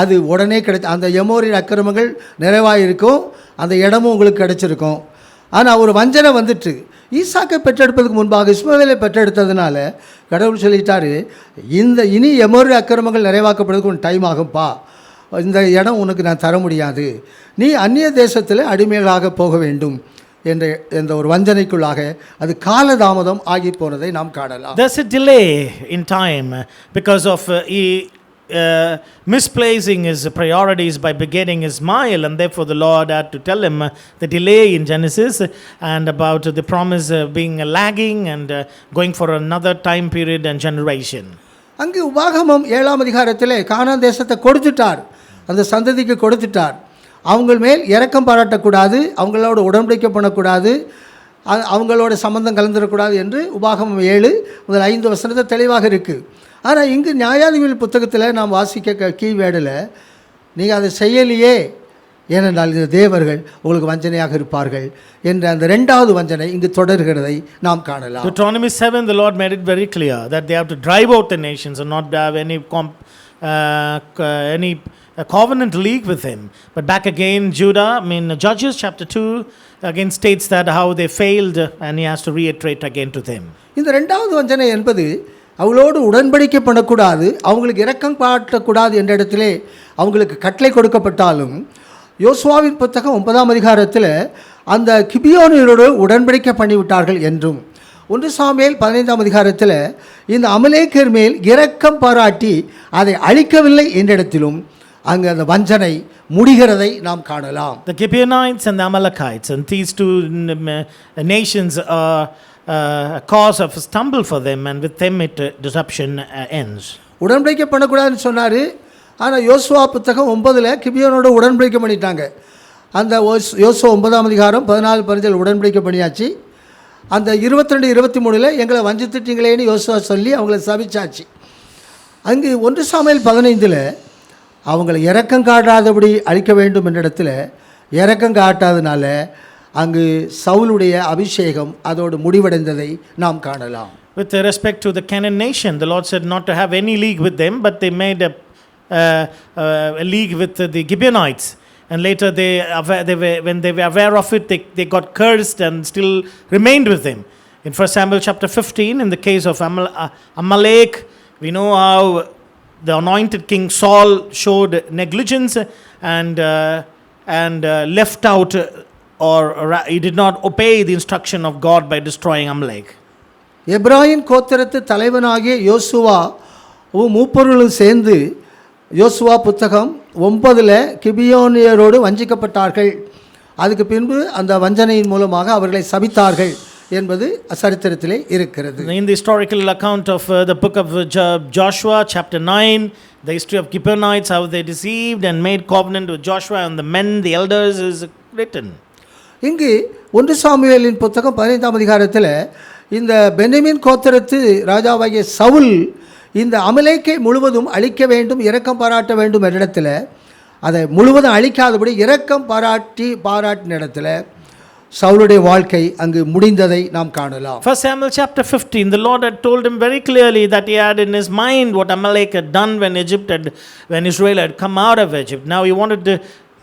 அது உடனே அந்த எமோரின் அக்கிரமங்கள் நிறைவாக இருக்கும், அந்த இடமும் உங்களுக்கு கிடைச்சிருக்கும். ஆனால் ஒரு வஞ்சனை வந்துட்டு ஈசாக்கை பெற்றெடுப்பதுக்கு முன்பாக இஸ்மவேலை பெற்றெடுத்ததுனால கடவுள் சொல்லிட்டாரு, இனி எமோரி அக்கிரமங்கள் நிறைவாக்கப்படுறதுக்கு ஒரு டைம் ஆகும்பா, இந்த இடம் உனக்கு நான் தர முடியாது, நீ அந்நிய தேசத்தில் அடிமைகளாக போக வேண்டும் என்ற ஒரு வஞ்சனைக்குள்ளாக அது காலதாமதம் ஆகி போனதை நாம் காணலாம். There's a delay in time because of misplacing his priorities by begetting Ismail, and therefore the Lord had to tell him the delay in Genesis and about the promise being lagging and going for another time period and generation. அங்கு உபாகமம் 7ஆம் அதிகாரத்திலே கானான் தேசத்தை கொடுத்துட்டார், அந்த சந்ததிக்கு கொடுத்துட்டார். அவங்க மேல் இரக்கம் பாராட்டக்கூடாது, அவங்களோட உடன்படிக்கை பண்ணக்கூடாது, அவங்களோட சம்பந்தம் கலந்துடக்கூடாது என்று உபாகமம் 7 முதல் 5 தெளிவாக இருக்குது. ஆனால் இங்கு நியாயாதிபதி புத்தகத்தில் நாம் வாசிக்க கீவேர்டில் நீங்கள் அதை செய்யலையே, ஏனென்றால் இந்த தேவர்கள் உங்களுக்கு வஞ்சனையாக இருப்பார்கள் என்ற அந்த 2வது வஞ்சனை இங்கு தொடர்கிறதை நாம் காணலாம். Deuteronomy 7, the Lord made it very clear that they have to drive out the nations and not have any covenant league with him. But back again, Judah, Judges chapter 2 again states that how they failed, and he has to reiterate again to them. இந்த 2வது வஞ்சனை என்பது அவங்களோடு உடன்படிக்கை பண்ணக்கூடாது, அவங்களுக்கு இரக்கம் காட்டக்கூடாது என்ற இடத்திலே அவங்களுக்கு கட்டளை கொடுக்கப்பட்டாலும் யோசுவாவின் புத்தகம் 9ஆம் அதிகாரத்தில் அந்த கிபியோனியரோடு உடன்படிக்கை பண்ணிவிட்டார்கள் என்றும் 1 சாமுவேல் 15ஆம் அதிகாரத்தில் இந்த அமலேக்கர் மேல் இரக்கம் பாராட்டி அதை அழிக்கவில்லை என்ற இடத்திலும் அங்கு அந்த வஞ்சனை முடிகிறதை நாம் காணலாம். The Gibeonites and the Amalekites, and these two nations are a cause of stumble for them, and with them deception ends. உடன்படிக்கை பண்ணக்கூடாதுன்னு சொன்னார், ஆனால் யோசுவா புத்தகம் 9ல் கிபியோனோட உடன்படிக்கை பண்ணிட்டாங்க. அந்த யோசுவா 9ஆம் அதிகாரம் 14-15 உடன்படிக்கை பண்ணியாச்சு. அந்த 22-23 எங்களை வஞ்சித்திட்டீங்களேன்னு யோசுவா சொல்லி அவங்கள சபிச்சாச்சு. அங்கு 1 சாமுவேல் 15 அவங்களை இரக்கம் காட்டாதபடி அழிக்க வேண்டும் என்ற இடத்துல இரக்கம் காட்டாதனால அங்கு சவுலுடைய அபிஷேகம் அதோடு முடிவடைந்ததை நாம் காணலாம். With respect to the Canaan nation, the Lord said not to have any league with them, but they made a league with the Gibeonites. And later, when they were aware of it, they got cursed and still remained with him. In 1 Samuel chapter 15, in the case of Amalek, we know how the anointed king Saul showed negligence and left out, he did not obey the instruction of God by destroying Amalek. எப்ராயின் கோத்திரத்து தலைவனாகிய யோசுவா மூப்பொருளும் சேர்ந்து யோசுவா புத்தகம் 9 கிபியோனியரோடு வஞ்சிக்கப்பட்டார்கள். அதுக்கு பின்பு அந்த வஞ்சனையின் மூலமாக அவர்களை சபித்தார்கள் என்பது சரித்திரத்திலே இருக்கிறது. In the historical account of the book of Joshua chapter 9, the history of Gibeonites, how they deceived and made covenant with Joshua and the men, the elders, is written. இங்கு 1 சாமுவேலின் புத்தகம் 15ஆம் அதிகாரத்தில் இந்த பென்யமீன் கோத்திரத்து ராஜாவாகிய சவுல் இந்த அமலேக்கை முழுவதும் அழிக்க வேண்டும், இரக்கம் பாராட்ட வேண்டும் என்ற இடத்துல அதை முழுவதும் அழிக்காதபடி இரக்கம் பாராட்டின இடத்துல சவுலுடைய வாழ்க்கை அங்கு முடிந்ததை நாம் காணலாம். 1 Samuel chapter 15, the Lord had told him very clearly that he had in his mind what Amalek had done when Israel had come out of Egypt. Now he wanted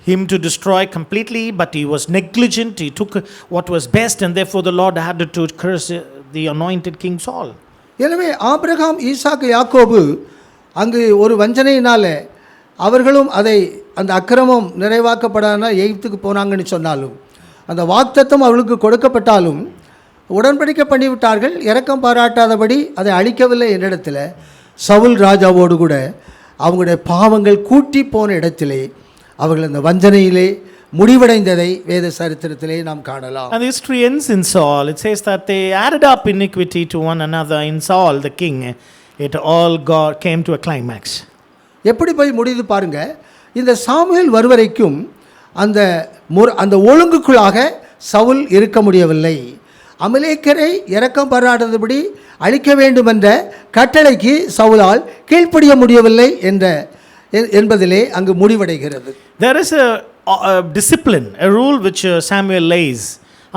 him to destroy completely, but he was negligent. He took what was best, and therefore the Lord had to curse the anointed King Saul. எனவே Abraham, ஈசாக்கு, யாக்கோபு அங்கு ஒரு வஞ்சனையினாலே அவர்களும் அந்த அக்கிரமம் நிறைவாக்கப்படாமல் எகிப்துக்கு போனாங்கன்னு சொன்னாலும், அந்த வாக்தத்தம் அவர்களுக்கு கொடுக்கப்பட்டாலும் உடன்படிக்கை பண்ணிவிட்டார்கள். இரக்கம் பாராட்டாதபடி அதை அழிக்கவில்லை என்ற இடத்துல சவுல் ராஜாவோடு கூட அவங்களுடைய பாவங்கள் கூட்டி போன இடத்திலே அவர்கள் அந்த வஞ்சனையிலே முடிவடைந்ததை வேத சரித்திரத்திலே நாம் காணலாம். And the history ends in Saul. It says that they added up iniquity to one another in Saul the king. It all came to a climax. எப்படி போய் முடியுது பாருங்க. இந்த சாமுவேல் வருவரைக்கும் அந்த ஒழுங்குக்குள்ளாக சவுல் இருக்க முடியவில்லை. அமலேக்கரை இரக்கம் பாராட்டாதபடி அழிக்க வேண்டும் என்ற கட்டளைக்கு சவுலால் கீழ்ப்படிய முடியவில்லை என்பதிலே அங்கு முடிவடைகிறது. There is a discipline, a rule which Samuel lays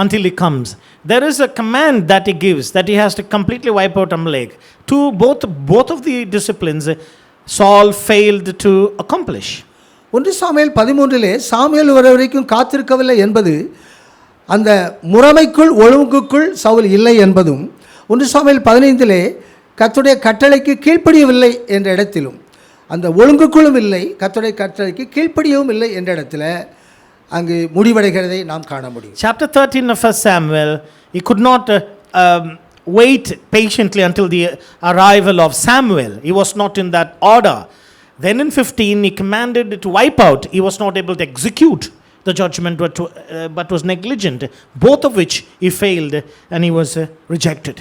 until he comes. There is a command that he gives that he has to completely wipe out Amalek. Both of the disciplines Saul failed to accomplish. 1 Samuel 13 Samuel வர வரைக்கும் காத்திருக்கவில்லை என்பது அந்த முறைமைக்குள் ஒழுங்குக்குள் சவுல் இல்லை என்பதும், 1 Samuel 15 கர்த்தருடைய கட்டளைக்கு கீழ்ப்படியவில்லை என்ற இடத்திலும், அந்த ஒழுங்குக்குள்ளும் இல்லை, கர்த்தருடைய கட்டளைக்கு கீழ்ப்படியவும் இல்லை என்ற இடத்துல அங்கு முடிவடைகிறதை நாம் காண முடியும். Chapter 13 of 1 Samuel, he could not wait patiently until the arrival of Samuel. He was not in that order. Then in 15 he commanded to wipe out. He was not able to execute the judgment but was negligent, both of which he failed and he was rejected.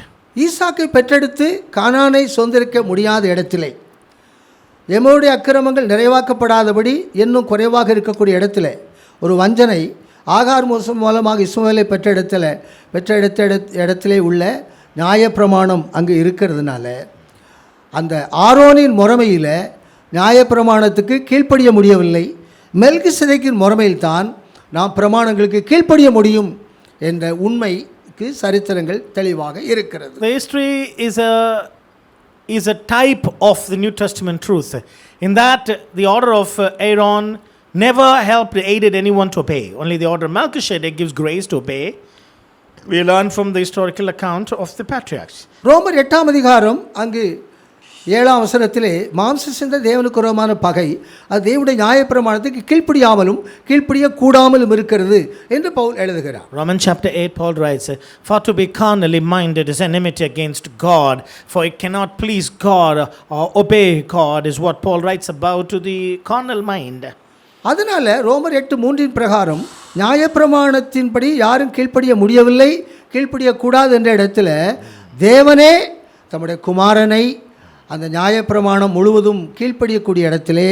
ஈசாக்கை பெற்றெடுத்து கானானை சொந்தரிக்க முடியாத இடத்திலே, எமோடைய அக்கிரமங்கள் நிறைவாக்கப்படாதபடி இன்னும் குறைவாக இருக்கக்கூடிய இடத்துல ஒரு வஞ்சனை ஆகார் மூலமாக இஸ்மவேலை பெற்ற இடத்திலே உள்ள நியாயப்பிரமாணம் அங்கு இருக்கிறதுனால அந்த ஆரோனின் முறைமையில் நியாயப்பிரமாணத்துக்கு கீழ்ப்படிய முடியவில்லை. மெல்கிசேதேக்கின் முறைமையில்தான் நாம் பிரமாணங்களுக்கு கீழ்ப்படிய முடியும் என்ற உண்மைக்கு சரித்திரங்கள் தெளிவாக இருக்கிறது. The history is a type of the New Testament truth, in that the order of Aaron never aided anyone to obey. Only the order of Melchizedek gives grace to obey. We learn from the historical account of the patriarchs. ரோமர் 8ஆம் அதிகாரம் அங்கு 7ஆம் வசனத்திலே மாம்ச சிந்த தேவனுக்கு விரோதமான பகை அது தேவனுடைய நியாயப்பிரமாணத்துக்கு கீழ்ப்படிய கூடாமலும் இருக்கிறது என்று பவுல் எழுதுகிறார். Romans chapter 8, Paul writes, "For to be carnally minded is enmity against God, for it cannot please God or obey God," is what Paul writes about to the carnal mind. அதனால் ரோமர் 8:3 பிரகாரம் நியாயப்பிரமாணத்தின்படி யாரும் கீழ்ப்படியக்கூடாது என்ற இடத்துல தேவனே தம்முடைய குமாரனை அந்த நியாயப்பிரமாணம் முழுவதும் கீழ்ப்படியக்கூடிய இடத்திலே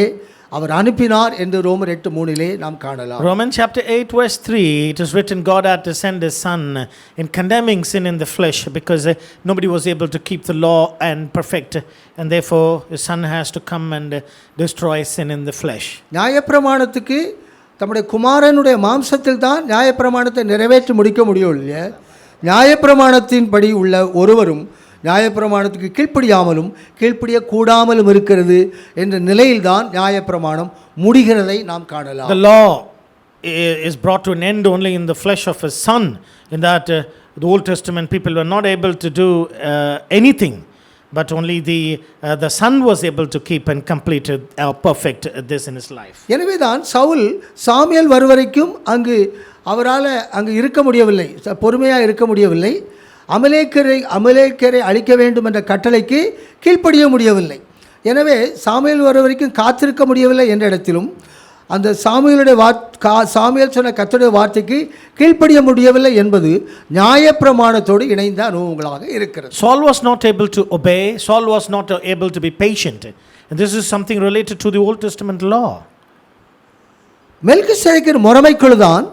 அவர் அனுப்பினார் என்று ரோமர் 8:3 நாம் காணலாம். Romans chapter 8 verse 3, it is written, God had to send his son in condemning sin in the flesh, because nobody was able to keep the law and perfect, and therefore his son has to come and destroy sin in the flesh. நியாயப்பிரமாணத்துக்கு தம்முடைய குமாரனுடைய மாம்சத்தில் தான் நியாயப்பிரமாணத்தை நிறைவேற்றி முடிக்க முடியும் இல்லையா? நியாயப்பிரமாணத்தின்படி உள்ள ஒருவரும் நியாயப்பிரமாணத்துக்கு கீழ்ப்படியக்கூடாமலும் இருக்கிறது என்ற நிலையில்தான் நியாயப்பிரமாணம் முடிகிறதை நாம் காணலாம். The law is brought to an end only in the flesh of his son, in that the Old Testament people were not able to do anything, but only the son was able to keep and complete perfect this in his life. எனவே தான் Saul Samuel வருவரைக்கும் அவரால் அங்கு இருக்க முடியவில்லை, பொறுமையாக இருக்க முடியவில்லை. அமலேக்கரை அழிக்க வேண்டும் என்ற கட்டளைக்கு கீழ்ப்படிய முடியவில்லை. எனவே சாமுவேல் வர வரைக்கும் காத்திருக்க முடியவில்லை என்ற இடத்திலும் அந்த சாமுவேல் சொன்ன கர்த்தருடைய வார்த்தைக்கு கீழ்ப்படிய முடியவில்லை என்பது நியாயப்பிரமாணத்தோடு இணைந்த அனுபவங்களாக இருக்கிறது. Saul was not able to obey. Saul was not able to be patient. And this is something related to the Old Testament law. மெல்கிசேதேக்கின் முறைமைக்குள்தான்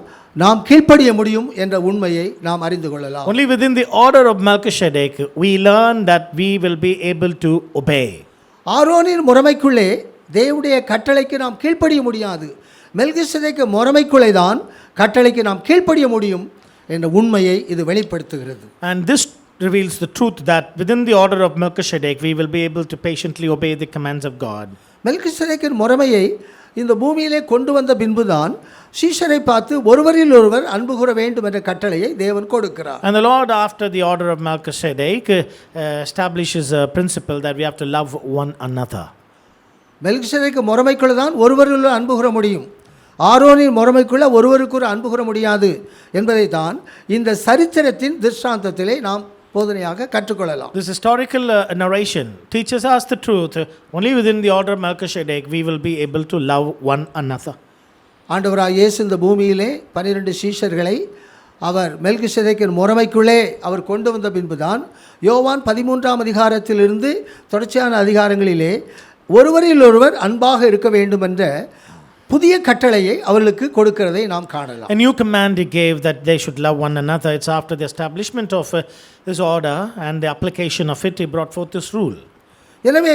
நாம் கீழ்ப்படிய முடியும் என்ற உண்மையை நாம் அறிந்து கொள்ளலாம். Only within the order of Melchizedek we learn that we will be able to obey. ஆரோனின் முறைமைக்குள்ளே தேவனுடைய கட்டளைக்கு நாம் கீழ்ப்படிய முடியாது. மெல்கிசேதேக்கு முறைமைக்குள்ளே தான் கட்டளைக்கு நாம் கீழ்ப்படிய முடியும் என்ற உண்மையை இது வெளிப்படுத்துகிறது. And this reveals the truth that within the order of Melchizedek we will be able to patiently obey the commands of God. மெல்கிசேதேக்கின் முறைமையை இந்த பூமியிலே கொண்டு வந்த பின்புதான் சீஷரை பார்த்து ஒருவரில் ஒருவர் அன்பு கூற வேண்டும் என்ற கட்டளையை தேவன் கொடுக்கிறார். And the Lord, after the order of Melchizedek, establishes a principle that we have to love one another. மெல்கிசேதேக்கு முறைமைக்குள்ள தான் ஒருவரில் அன்பு கூற முடியும். ஆரோனின் முறைமைக்குள்ள ஒருவருக்கு ஒரு அன்பு கூற முடியாது என்பதை தான் இந்த சரித்திரத்தின் திருஷ்டாந்தத்திலே நாம் போதனையாக கற்றுக்கொள்ளலாம். This historical narration teaches us the truth. Only within the order of Melchizedek we will be able to love one another. ஆண்டவராகிய இயேசு இந்த பூமியிலே 12 சீஷர்களை அவர் மெல்கிசேதேக்கின் முறைமைக்குள்ளே அவர் கொண்டு வந்த பின்புதான் யோவான் 13ஆம் அதிகாரத்திலிருந்து தொடர்ச்சியான அதிகாரங்களிலே ஒருவரில் ஒருவர் அன்பாக இருக்க வேண்டும் என்ற புதிய கட்டளையை அவர்களுக்கு கொடுக்கிறதை நாம் காணலாம். A new command he gave that they should love one another. It's after the establishment of this order and the application of it, he brought forth this rule. எனவே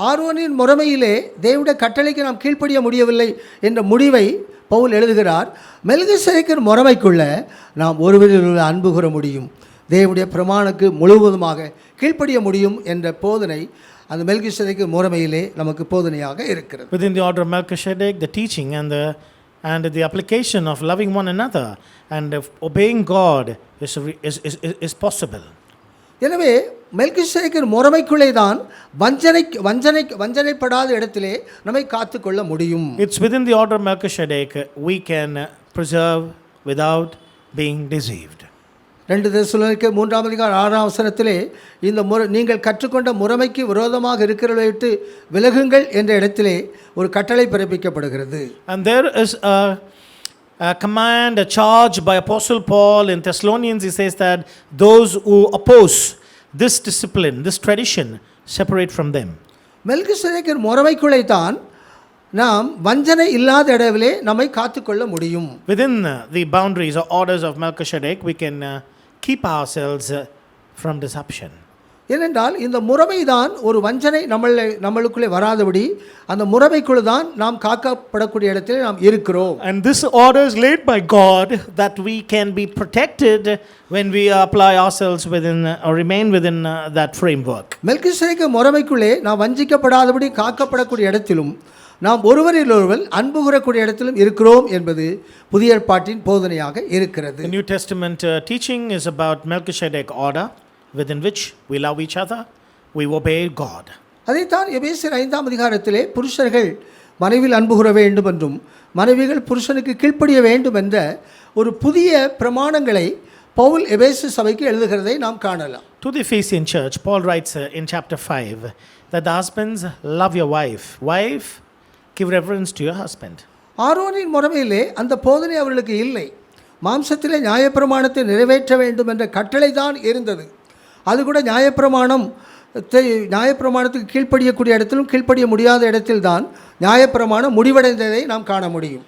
ஆரோனின் முறைமையிலே தேவனுடைய கட்டளைக்கு நாம் கீழ்ப்படிய முடியவில்லை என்ற முடிவை பவுல் எழுதுகிறார். மெல்கிசேதேக்கின் முறைமைக்குள்ள நாம் ஒருவரில் அன்பு கூற முடியும், தேவனுடைய பிரமாணக்கு முழுவதுமாக கீழ்ப்படிய முடியும் என்ற போதனை அந்த மெல்கிசேதேக்கு முறைமையிலே நமக்கு போதனையாக இருக்கிறது. Within the order of Melchizedek, the teaching and the application of loving one another and of obeying God is possible. எனவே மெல்கிசேதேக்கின் முறைமைக்குள்ளே தான் வஞ்சனைப்படாத இடத்திலே நம்மை காத்துக்கொள்ள முடியும். It's within the order of Melchizedek we can preserve without being deceived. 2 தெசலோனிக்கேயர் 3ஆம் அதிகாரம் 6ஆம் வசனத்திலே இந்த நீங்கள் கற்றுக்கொண்ட முறைமைக்கு விரோதமாக இருக்கிறவர்களை விட்டு விலகுங்கள் என்ற இடத்திலே ஒரு கட்டளை பிறப்பிக்கப்படுகிறது. And there is a command, a charge by Apostle Paul in Thessalonians. He says that those who oppose this discipline, this tradition, separate from them. மெல்கிசேதேக்கின் முறைமைக்குள்ளே தான் நாம் வஞ்சனை இல்லாத இடத்திலே நம்மை காத்துக்கொள்ள முடியும். Within the boundaries or orders of Melchizedek, we can keep ourselves from deception. ஏனென்றால் இந்த முறைமை தான் ஒரு வஞ்சனை நம்மளுக்குள்ளே வராதபடி அந்த முறைமைக்குள்ள தான் நாம் காக்கப்படக்கூடிய இடத்திலே நாம் இருக்கிறோம். And this order is laid by God that we can be protected when we apply ourselves within or remain within that framework. மெல்கிசேதேக்கு முறைமைக்குள்ளே நாம் வஞ்சிக்கப்படாதபடி காக்கப்படக்கூடிய இடத்திலும் நாம் ஒருவரில் ஒருவர் அன்பு கூறக்கூடிய இடத்திலும் இருக்கிறோம் என்பது புதிய ஏற்பாட்டின் போதனையாக இருக்கிறது. The New Testament teaching is about Melchizedek order within which we love each other, we obey God. அதைத்தான் எபேசியர் 5ஆம் அதிகாரத்திலே புருஷர்கள் மனைவியில் அன்பு கூற வேண்டும் என்றும் மனைவிகள் புருஷனுக்கு கீழ்ப்படிய வேண்டும் என்ற ஒரு புதிய பிரமாணங்களை பவுல் எபேசு சபைக்கு எழுதுகிறதை நாம் காணலாம். To the Ephesian church, Paul writes in chapter 5 that the husbands love your wife, give reverence to your husband. ஆரோனின் முறைமையிலே அந்த போதனை அவர்களுக்கு இல்லை. மாம்சத்திலே நியாயப்பிரமாணத்தை நிறைவேற்ற வேண்டும் என்ற கட்டளை தான் இருந்தது. அது கூட நியாயப்பிரமாணத்துக்கு கீழ்ப்படியக்கூடிய இடத்திலும் கீழ்ப்படிய முடியாத இடத்தில் தான் நியாயப்பிரமாணம் முடிவடைந்ததை நாம் காண முடியும்.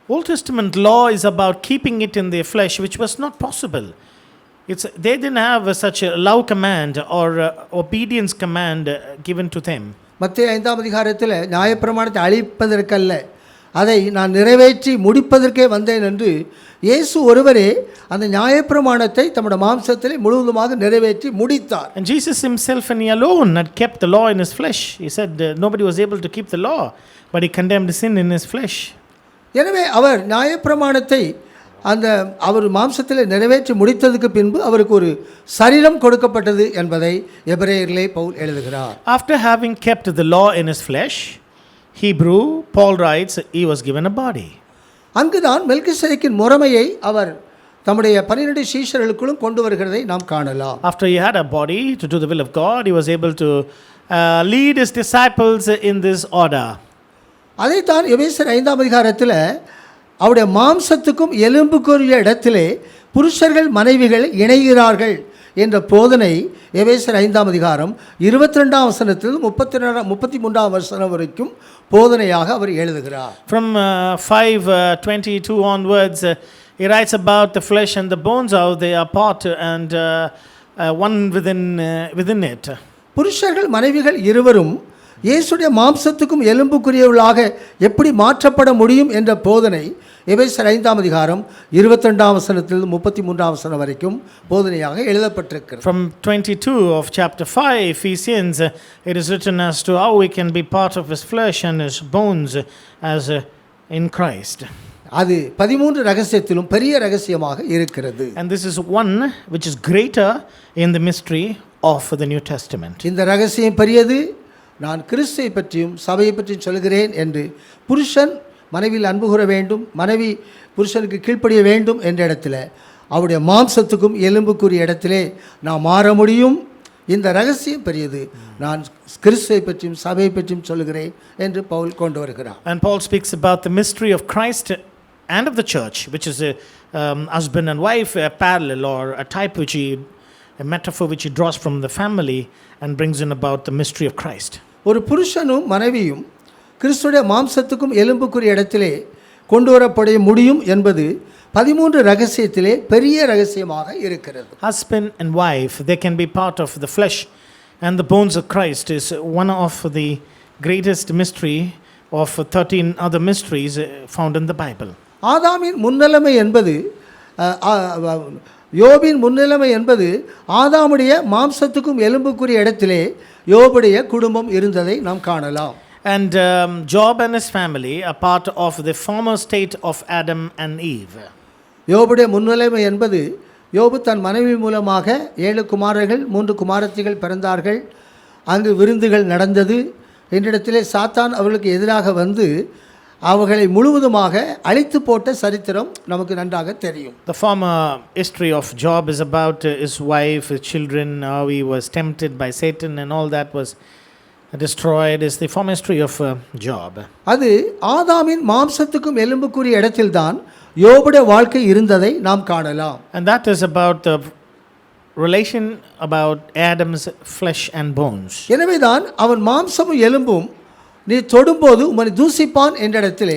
Old Testament law is about keeping it in their flesh, which was not possible. They didn't have such a love command or obedience command given to them. மத்தேயு 5ஆம் அதிகாரத்தில் நியாயப்பிரமாணத்தை அழிப்பதற்கல்ல, அதை நான் நிறைவேற்றி முடிப்பதற்கே வந்தேன் என்று இயேசு ஒருவரே அந்த நியாயப்பிரமாணத்தை தம்முடைய மாம்சத்திலே முழுவதுமாக நிறைவேற்றி முடித்தார். And Jesus himself and he alone had kept the law in his flesh. He said nobody was able to keep the law, but he condemned sin in his flesh. எனவே அவர் நியாயப்பிரமாணத்தை அவர் மாம்சத்தில் நிறைவேற்றி முடித்ததுக்கு பின்பு அவருக்கு ஒரு சரீரம் கொடுக்கப்பட்டது என்பதை எபிரேயரிலே பவுல் எழுதுகிறார். After having kept the law in his flesh, Hebrew, Paul writes, he was given a body. அங்குதான் மெல்கிசேதேக்கின் முறைமையை அவர் தம்முடைய 12 சீஷர்களுக்குள்ளும் கொண்டு வருகிறதை நாம் காணலாம். After he had a body to do the will of God, he was able to lead his disciples in this order. அதைத்தான் எபேசியர் 5ஆம் அதிகாரத்தில் அவருடைய மாம்சத்துக்கும் எலும்புக்குரிய இடத்திலே புருஷர்கள் மனைவிகள் இணைகிறார்கள் என்ற போதனை எபேசியர் 5ஆம் அதிகாரம் 22ஆம் வசனத்தில் 33ஆம் வசனம் வரைக்கும் போதனையாக அவர் எழுதுகிறார். From 5:22 onwards, he writes about the flesh and the bones, how they are part and one within it. புருஷர்கள் மனைவிகள் இருவரும் இயேசுடைய மாம்சத்துக்கும் எலும்புக்குரியவர்களாக எப்படி மாற்றப்பட முடியும் என்ற போதனை எபேசியர் 5ஆம் அதிகாரம் 22ஆம் வசனத்தில் 33ஆம் வசனம் வரைக்கும் போதனையாக எழுதப்பட்டிருக்கிறது. From 22 of chapter 5 Ephesians, it is written as to how we can be part of his flesh and his bones as in Christ. அது 13 ரகசியத்திலும் பெரிய ரகசியமாக இருக்கிறது. And this is one which is greater in the mystery of the New Testament. இந்த ரகசியம் பெரியது. நான் கிறிஸ்துவை பற்றியும் சபையை பற்றியும் சொல்கிறேன் என்று புருஷன் மனைவியில் அன்பு கூற வேண்டும், மனைவி புருஷனுக்கு கீழ்ப்படிய வேண்டும் என்ற இடத்துல அவருடைய மாம்சத்துக்கும் எலும்புக்குரிய இடத்திலே நாம் மாற முடியும். இந்த ரகசியம் பெரியது. நான் கிறிஸ்துவை பற்றியும் சபையை பற்றியும் சொல்கிறேன் என்று பவுல் கொண்டு வருகிறார். And Paul speaks about the mystery of Christ and of the church, which is a husband and wife, a parallel or a type a metaphor which he draws from the family and brings in about the mystery of Christ. ஒரு புருஷனும் மனைவியும் கிறிஸ்துடைய மாம்சத்துக்கும் எலும்புக்குரிய இடத்திலே கொண்டு வரப்பட முடியும் என்பது 13 ரகசியத்திலே பெரிய ரகசியமாக இருக்கிறது. Husband and wife, they can be part of the flesh and the bones of Christ is one of the greatest mystery of 13 other mysteries found in the Bible. ஆதாமின் முன்னிலைமை என்பது யோபின் முன்னிலைமை என்பது ஆதாமுடைய மாம்சத்துக்கும் எலும்புக்குரிய இடத்திலே யோபுடைய குடும்பம் இருந்ததை நாம் காணலாம். And Job and his family are part of the former state of Adam and Eve. யோபுடைய முன்னிலைமை என்பது யோபு தன் மனைவி மூலமாக 7 குமாரர்கள் 3 குமாரத்திகள் பிறந்தார்கள். அங்கு விருந்துகள் நடந்தது. என்னிடத்திலே சாத்தான் அவர்களுக்கு எதிராக வந்து அவர்களை முழுவதுமாக அழித்து போட்ட சரித்திரம் நமக்கு நன்றாக தெரியும். The former history of Job is about his wife, his children, how he was tempted by Satan and all that was destroyed. Is the former history of Job. அது ஆதாமின் மாம்சத்துக்கும் எலும்புக்குரிய இடத்தில்தான் யோபுடைய வாழ்க்கை இருந்ததை நாம் காணலாம். And that is about the relation about Adam's flesh and bones. எனவேதான் அவன் மாம்சமும் எலும்பும் நீ தொடும்போது உம்மை தூசிப்பான் என்ற இடத்திலே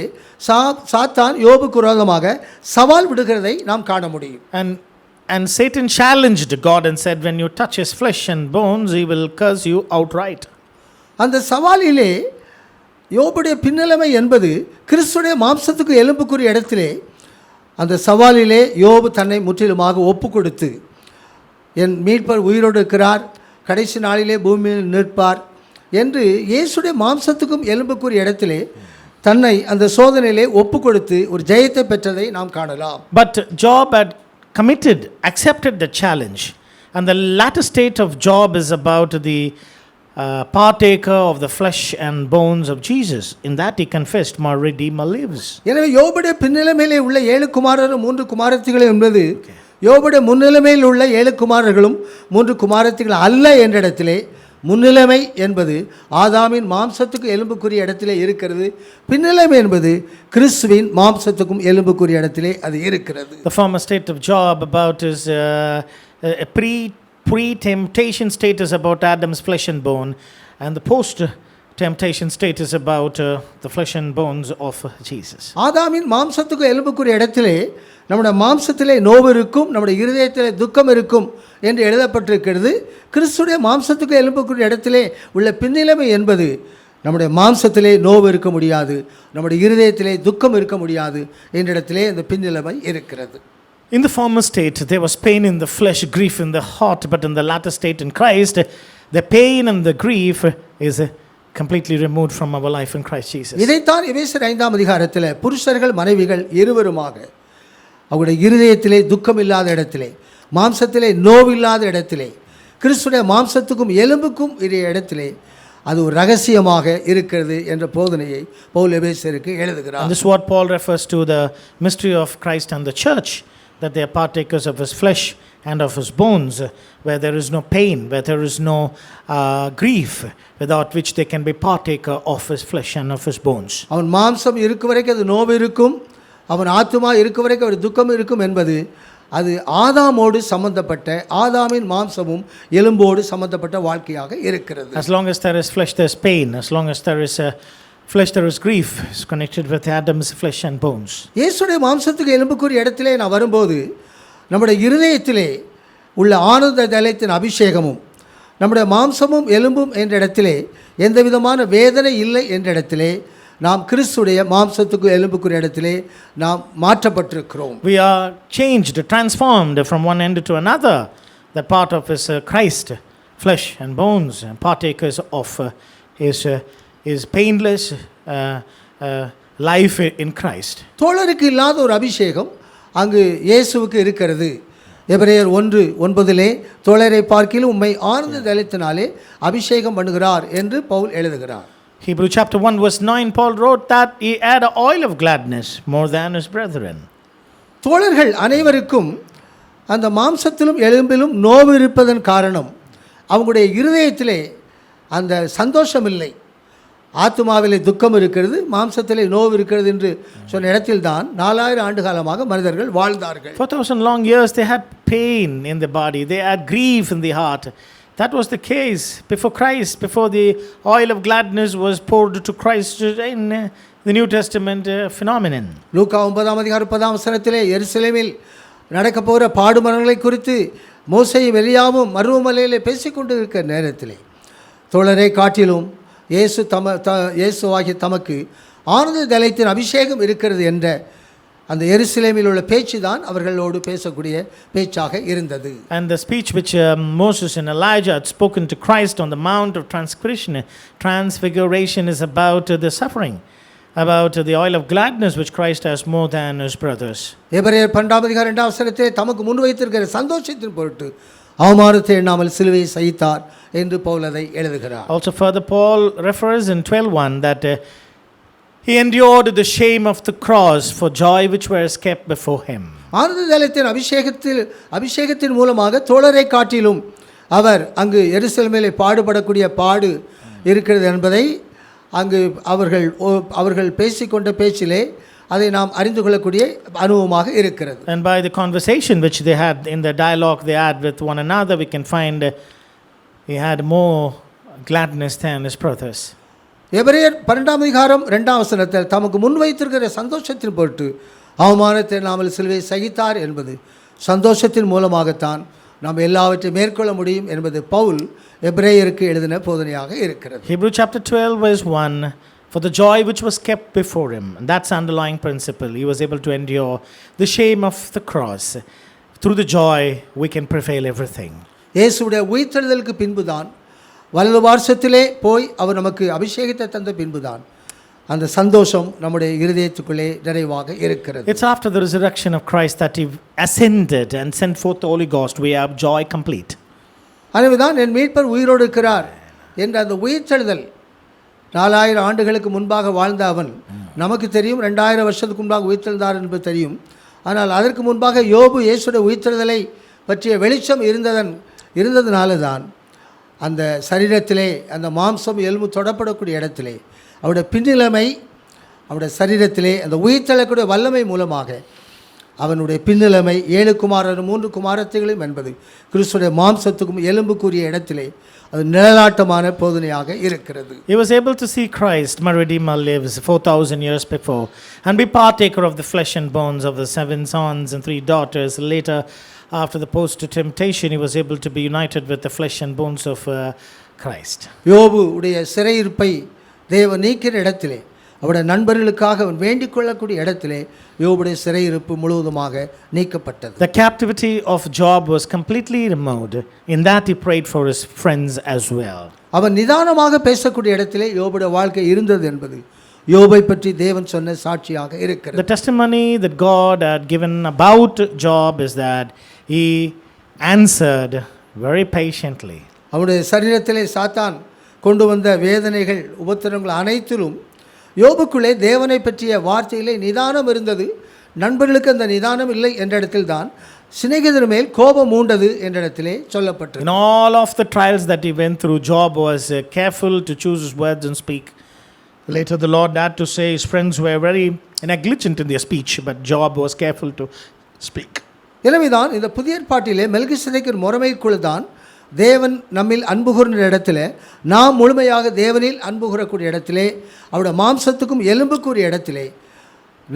சாத்தான் யோபுக்கு விரோதமாக சவால் விடுகிறதை நாம் காண முடியும். And Satan challenged God and said, when you touch his flesh and bones, he will curse you outright. அந்த சவாலிலே யோபுடைய பின்னலைமை என்பது கிறிஸ்துடைய மாம்சத்துக்கு எலும்புக்குரிய இடத்திலே அந்த சவாலிலே யோபு தன்னை முற்றிலுமாக ஒப்பு கொடுத்து என் மீட்பர் உயிரோடு இருக்கிறார், கடைசி நாளிலே பூமியில் நிற்பார் என்று இயேசுடைய மாம்சத்துக்கும் எலும்புக்குரிய இடத்திலே தன்னை அந்த சோதனையிலே ஒப்பு கொடுத்து ஒரு ஜெயத்தை பெற்றதை நாம் காணலாம். But Job had accepted the challenge, and the latter state of Job is about the partaker of the flesh and bones of Jesus. In that he confessed, my Redeemer lives. எனவே யோபுடைய பின்னிலைமையிலே உள்ள 7 குமாரரும் 3 குமாரத்திகள் என்பது யோபுடைய முன்னிலைமையில் உள்ள 7 குமாரர்களும் 3 குமாரத்திகள் அல்ல என்ற இடத்திலே முன்னிலைமை என்பது ஆதாமின் மாம்சத்துக்கு எலும்புக்குரிய இடத்திலே இருக்கிறது. பின்னிலைமை என்பது கிறிஸ்துவின் மாம்சத்துக்கும் எலும்புக்குரிய இடத்திலே அது இருக்கிறது. The former state of Job about his pre-temptation state is about Adam's flesh and bone, and the post-temptation state is about the flesh and bones of Jesus. ஆதாமின் மாம்சத்துக்கு எலும்புக்குரிய இடத்திலே நம்முடைய மாம்சத்திலே நோவு இருக்கும், நம்முடைய இருதயத்திலே துக்கம் இருக்கும் என்று எழுதப்பட்டிருக்கிறது. கிறிஸ்துடைய மாம்சத்துக்கு எலும்புக்குரிய இடத்திலே உள்ள பின்னிலைமை என்பது நம்முடைய மாம்சத்திலே நோவு இருக்க முடியாது, நம்முடைய இருதயத்திலே துக்கம் இருக்க முடியாது என்ற இடத்திலே இந்த பின்னிலைமை இருக்கிறது. In the former state, there was pain in the flesh, grief in the heart, but in the latter state in Christ, the pain and the grief is completely removed from our life in Christ Jesus. இதைத்தான் எபேசியர் 5ஆம் அதிகாரத்தில் புருஷர்கள் மனைவிகள் இருவருமாக அவருடைய இருதயத்திலே துக்கம் இல்லாத இடத்திலே, மாம்சத்திலே நோவில்லாத இடத்திலே, கிறிஸ்துடைய மாம்சத்துக்கும் எலும்புக்கும் இடையே இடத்திலே அது ஒரு ரகசியமாக இருக்கிறது என்ற போதனையை பவுல் எபேசியருக்கு எழுதுகிறார். And this is what Paul refers to, the mystery of Christ and the church, that they are partakers of his flesh and of his bones, where there is no pain, where there is no grief, without which they can be partaker of his flesh and of his bones. அவன் மாம்சம் இருக்கும் வரைக்கும் அது நோவு இருக்கும், அவன் ஆத்துமா இருக்கும் வரைக்கும் அவர் துக்கம் இருக்கும் என்பது அது ஆதாமோடு சம்பந்தப்பட்ட, ஆதாமின் மாம்சமும் எலும்போடு சம்பந்தப்பட்ட வாழ்க்கையாக இருக்கிறது. As long as there is flesh, there is pain. As long as there is flesh, there is grief. It's connected with Adam's flesh and bones. இயேசுடைய மாம்சத்துக்கு எலும்புக்குரிய இடத்திலே நான் வரும்போது நம்முடைய இருதயத்திலே உள்ள ஆனந்த தைலத்தின் அபிஷேகமும், நம்முடைய மாம்சமும் எலும்பும் என்ற இடத்திலே எந்த விதமான வேதனை இல்லை என்ற இடத்திலே நாம் கிறிஸ்துடைய மாம்சத்துக்கு எலும்புக்குரிய இடத்திலே நாம் மாற்றப்பட்டிருக்கிறோம். We are changed, transformed from one end to another. The part of his Christ, flesh and bones, and partakers of his painless life in Christ. தோழருக்கு இல்லாத ஒரு அபிஷேகம் அங்கு இயேசுவுக்கு இருக்கிறது. எபிரேயர் 1:9 தோழரை பார்க்கிலும் உம்மை ஆனந்த தைலத்தினாலே அபிஷேகம் பண்ணுகிறார் என்று பவுல் எழுதுகிறார். Hebrew chapter 1 verse 9, Paul wrote that he had an oil of gladness more than his brethren. தோழர்கள் அனைவருக்கும் அந்த மாம்சத்திலும் எலும்பிலும் நோவு இருப்பதன் காரணம் அவங்களுடைய இருதயத்திலே அந்த சந்தோஷம் இல்லை. ஆத்துமாவிலே துக்கம் இருக்கிறது, மாம்சத்திலே நோவு இருக்கிறது என்று சொன்ன இடத்தில்தான் 4000 ஆண்டு காலமாக மனிதர்கள் வாழ்ந்தார்கள். 4000 long years they had pain in the body, they had grief in the heart. That was the case before Christ, before the oil of gladness was poured to Christ in the New Testament phenomenon. லூக்கா 9ஆம் அதிகாரம் 10ஆம் வசனத்திலே எருசலேமில் நடக்க போகிற பாடுமரங்களை குறித்து மோசேயும் எலியாவும் மருவமலையிலே பேசிக்கொண்டு இருக்கிற நேரத்திலே தோழரை காட்டிலும் இயேசுவாகிய தமக்கு ஆனந்த தைலத்தின் அபிஷேகம் இருக்கிறது என்ற அந்த எருசலேமில் உள்ள பேச்சு தான் அவர்களோடு பேசக்கூடிய பேச்சாக இருந்தது. And the speech which Moses and Elijah had spoken to Christ on the Mount of Transfiguration is about the suffering, about the oil of gladness which Christ has more than his brothers. எபிரேயர் 12ஆம் அதிகாரம் 2ஆம் வசனத்திலே தமக்கு முன் வைத்திருக்கிற சந்தோஷத்தின் பொருட்டு அவமானத்தை எண்ணாமல் சிலுவையை சகித்தார் என்று பவுல் அதை எழுதுகிறார். Also further Paul refers in 12:1 that he endured the shame of the cross for joy which was kept before him. ஆனந்த தைலத்தின் அபிஷேகத்தின் மூலமாக தோழரை காட்டிலும் அவர் அங்கு எருசலேமிலே பாடுபடக்கூடிய பாடு இருக்கிறது என்பதை அங்கு அவர்கள் பேசிக்கொண்ட பேச்சிலே அதை நாம் அறிந்து கொள்ளக்கூடிய அனுபவமாக இருக்கிறது. And by the conversation which they had, in the dialogue they had with one another, we can find he had more gladness than his brothers. எபிரேயர் 12ஆம் அதிகாரம் 2ஆம் வசனத்தில் தமக்கு முன் வைத்திருக்கிற சந்தோஷத்தின் பொருட்டு அவமானத்தை நாமல் சிலுவை சகித்தார் என்பது சந்தோஷத்தின் மூலமாகத்தான் நாம் எல்லாவற்றையும் மேற்கொள்ள முடியும் என்பது பவுல் எபிரேயருக்கு எழுதின போதனையாக இருக்கிறது. Hebrew chapter 12 verse 1, for the joy which was kept before him, and that's the underlying principle, he was able to endure the shame of the cross. Through the joy we can prevail everything. இயேசுவுடைய உயிர்த்தெழுதலுக்கு பின்புதான், வலது பார்சத்திலே போய் அவர் நமக்கு அபிஷேகத்தை தந்த பின்புதான் அந்த சந்தோஷம் நம்முடைய இருதயத்துக்குள்ளே நிறைவாக இருக்கிறது. It's after the resurrection of Christ that he ascended and sent forth the Holy Ghost we have joy complete. அதுதான் என் மீட்பர் உயிரோடு இருக்கிறார் என்ற அந்த உயிர்த்தெழுதல் 4000 ஆண்டுகளுக்கு முன்பாக வாழ்ந்த அவன், நமக்கு தெரியும் 2000 வருஷத்துக்கு முன்பாக உயிர்த்தெழுந்தார் என்பது தெரியும். ஆனால் அதற்கு முன்பாக யோபு இயேசுடைய உயிர்த்தெழுதலை பற்றிய வெளிச்சம் இருந்ததுனால தான் அந்த சரீரத்திலே அந்த மாம்சம் எலும்பு தொடப்படக்கூடிய இடத்திலே அவருடைய பின்னிலைமை, அவருடைய சரீரத்திலே அந்த உயிர்த்தெழக்கூடிய வல்லமை மூலமாக அவனுடைய பின்னிலைமை 7 குமாரரும் 3 குமாரத்திகளும் என்பது கிறிஸ்துடைய மாம்சத்துக்கும் எலும்புக்குரிய இடத்திலே அது நிழலாட்டமான போதனையாக இருக்கிறது. He was able to see Christ, my Redeemer lives, 4000 years before, and be partaker of the flesh and bones of the 7 sons and 3 daughters. Later, after the post-temptation, he was able to be united with the flesh and bones of Christ. யோபு உடைய சிறையிருப்பை தேவன் நீக்கிற இடத்திலே அவருடைய நண்பர்களுக்காக அவன் வேண்டிக் கொள்ளக்கூடிய இடத்திலே யோபுடைய சிறையிருப்பு முழுவதுமாக நீக்கப்பட்டது. The captivity of Job was completely removed. In that he prayed for his friends as well. அவன் நிதானமாக பேசக்கூடிய இடத்திலே யோபுடைய வாழ்க்கை இருந்தது என்பது யோபை பற்றி தேவன் சொன்ன சாட்சியாக இருக்கிறது. The testimony that God had given about Job is that he answered very patiently. அவனுடைய சரீரத்திலே சாத்தான் கொண்டு வந்த வேதனைகள் உபத்திரங்கள் அனைத்திலும் யோபுக்குள்ளே தேவனை பற்றிய வார்த்தையிலே நிதானம் இருந்தது. நண்பர்களுக்கு அந்த நிதானம் இல்லை என்ற இடத்தில் தான் சிநேகிதர் மேல் கோபம் மூண்டது என்ற இடத்திலே சொல்லப்பட்டது. In all of the trials that he went through, Job was careful to choose his words and speak. Later the Lord had to say his friends were very negligent in their speech, but Job was careful to speak. எனவேதான் இந்த புதிய ஏற்பாட்டிலே மெல்கிசேதேக்கின் முறைமைக்குள் தான் தேவன் நம்மில் அன்பு கூர்ந்த இடத்துல நாம் முழுமையாக தேவனில் அன்பு கூறக்கூடிய இடத்திலே அவருடைய மாம்சத்துக்கும் எலும்புக்குரிய இடத்திலே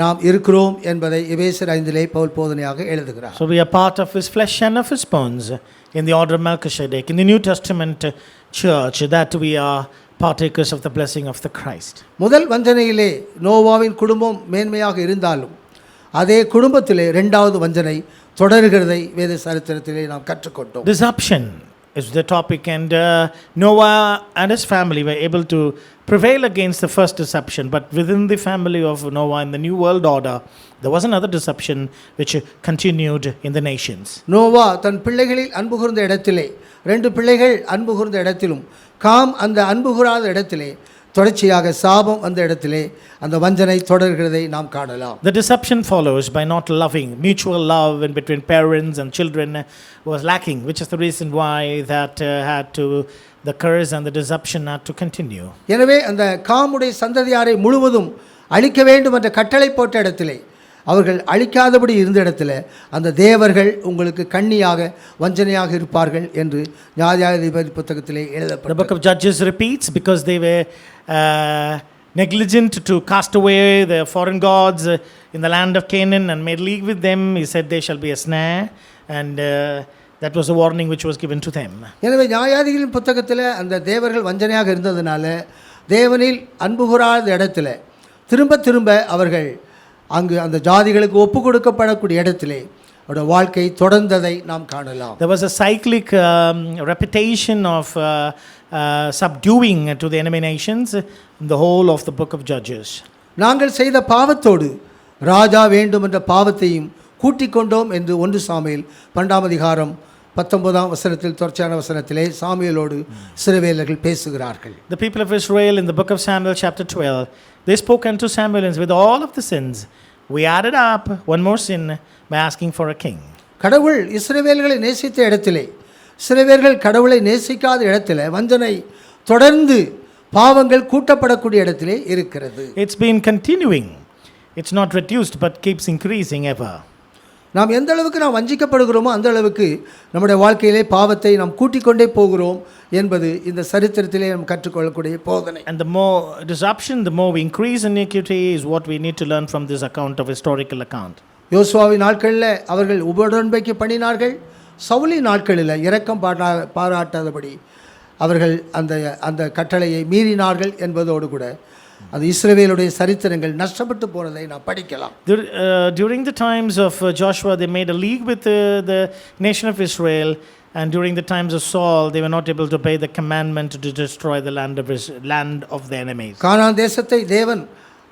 நாம் இருக்கிறோம் என்பதை எபேசியர் 5 பவுல் போதனையாக எழுதுகிறார். So we are part of his flesh and of his bones in the order of Melchizedek. In the New Testament church, that we are partakers of the blessing of the Christ. முதல் வஞ்சனையிலே நோவாவின் குடும்பம் மேன்மையாக இருந்தாலும் அதே குடும்பத்திலே இரண்டாவது வஞ்சனை தொடர்கிறதை வேத சரித்திரத்திலே நாம் கற்றுக்கொண்டோம். Deception is the topic, and Noah and his family were able to prevail against the first deception, but within the family of Noah in the New World Order, there was another deception which continued in the nations. Noah தன் பிள்ளைகளில் அன்பு கூர்ந்த இடத்திலே 2 பிள்ளைகள் அன்பு கூர்ந்த இடத்திலும் com அந்த அன்பு கூறாத இடத்திலே தொடர்ச்சியாக சாபம் அந்த இடத்திலே அந்த வஞ்சனை தொடர்கிறதை நாம் காணலாம். The deception follows by not loving. Mutual love in between parents and children was lacking, which is the reason why that the curse and the deception had to continue. எனவே அந்த காமுடைய சந்ததியாரை முழுவதும் அழிக்க வேண்டும் என்ற கட்டளை போட்ட இடத்திலே அவர்கள் அழிக்காதபடி இருந்த இடத்துல அந்த தேவர்கள் உங்களுக்கு கண்ணியாக வஞ்சனையாக இருப்பார்கள் என்று நியாயாதிபதி புத்தகத்திலே எழுதப்பட்டது. The book of Judges repeats, because they were negligent to cast away the foreign gods in the land of Canaan and made league with them. He said they shall be a snare, and that was a warning which was given to them. எனவே நியாயாதிபதிகளின் புத்தகத்தில் அந்த தேவர்கள் வஞ்சனையாக இருந்ததுனால தேவனில் அன்பு கூறாத இடத்துல திரும்ப திரும்ப அவர்கள் அங்கு அந்த ஜாதிகளுக்கு ஒப்பு கொடுக்கப்படக்கூடிய இடத்திலே அவருடைய வாழ்க்கை தொடர்ந்ததை நாம் காணலாம். There was a cyclic repetition of subduing to the enemy nations in the whole of the book of Judges. நாங்கள் செய்த பாவத்தோடு ராஜா வேண்டும் என்ற பாவத்தையும் கூட்டிக் கொண்டோம் என்று 1 சாமுவேல் 12 அதிகாரம் 19 வசனத்தில் தொடர்ச்சியான வசனத்திலே சாமுவேலோடு இஸ்ரவேலர்கள் பேசுகிறார்கள். The people of Israel in the book of Samuel chapter 12, they spoke unto Samuel, and with all of the sins we added up one more sin by asking for a king. கடவுள் இஸ்ரவேலர்களை நேசித்த இடத்திலே இஸ்ரவேலர்கள் கடவுளை நேசிக்காத இடத்திலே வஞ்சனை தொடர்ந்து பாவங்கள் கூட்டப்படக்கூடிய இடத்திலே இருக்கிறது. It's been continuing. It's not reduced but keeps increasing ever. நாம் எந்த அளவுக்கு நாம் வஞ்சிக்கப்படுகிறோமோ அந்த அளவுக்கு நம்முடைய வாழ்க்கையிலே பாவத்தை நாம் கூட்டிக் கொண்டே போகிறோம் என்பது இந்த சரித்திரத்திலே நாம் கற்றுக்கொள்ளக்கூடிய போதனை. And the more deception, the more we increase iniquity is what we need to learn from this account of historical account. யோசுவாவின் நாட்களில் அவர்கள் உடன்படிக்கை பண்ணினார்கள். சவுலின் நாட்களில் இரக்கம் பாராட்டாதபடி அவர்கள் அந்த அந்த கட்டளையை மீறினார்கள் என்பதோடு கூட அது இஸ்ரவேலுடைய சரித்திரங்கள் நஷ்டப்பட்டு போனதை நாம் படிக்கலாம். During the times of Joshua, they made a league with the nation of Israel, and during the times of Saul, they were not able to obey the commandment to destroy the land of the enemies. கானான் தேசத்தை தேவன்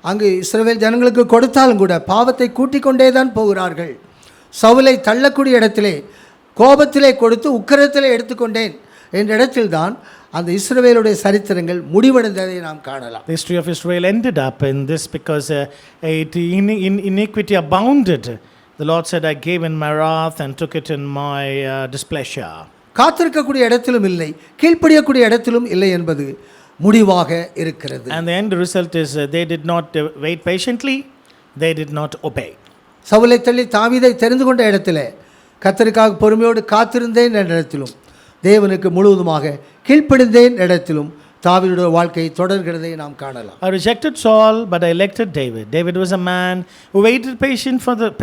அங்கு இஸ்ரவேல் ஜனங்களுக்கு கொடுத்தாலும் கூட பாவத்தை கூட்டிக் கொண்டே தான் போகிறார்கள். சவுலை தள்ளக்கூடிய இடத்திலே கோபத்திலே கொடுத்து உக்கிரத்திலே எடுத்துக்கொண்டேன் என்ற இடத்தில்தான் அந்த இஸ்ரவேலுடைய சரித்திரங்கள் முடிவடைந்ததை நாம் காணலாம். The history of Israel ended up in this because iniquity abounded. The Lord said, I gave in my wrath and took it in my displeasure. காத்திருக்கக்கூடிய இடத்திலும் இல்லை, கீழ்ப்படியக்கூடிய இடத்திலும் இல்லை என்பது முடிவாக இருக்கிறது. And the end result is they did not wait patiently, they did not obey. சவுலை தள்ளி தாவீதை தெரிந்து கொண்ட இடத்திலே கர்த்தருக்காக பொறுமையோடு காத்திருந்தேன் என்ற இடத்திலும் தேவனுக்கு முழுவதுமாக கீழ்ப்படிந்தேன் இடத்திலும் தாவீதுடைய வாழ்க்கை தொடர்கிறதை நாம் காணலாம். I rejected Saul, but I elected David. David was a man who waited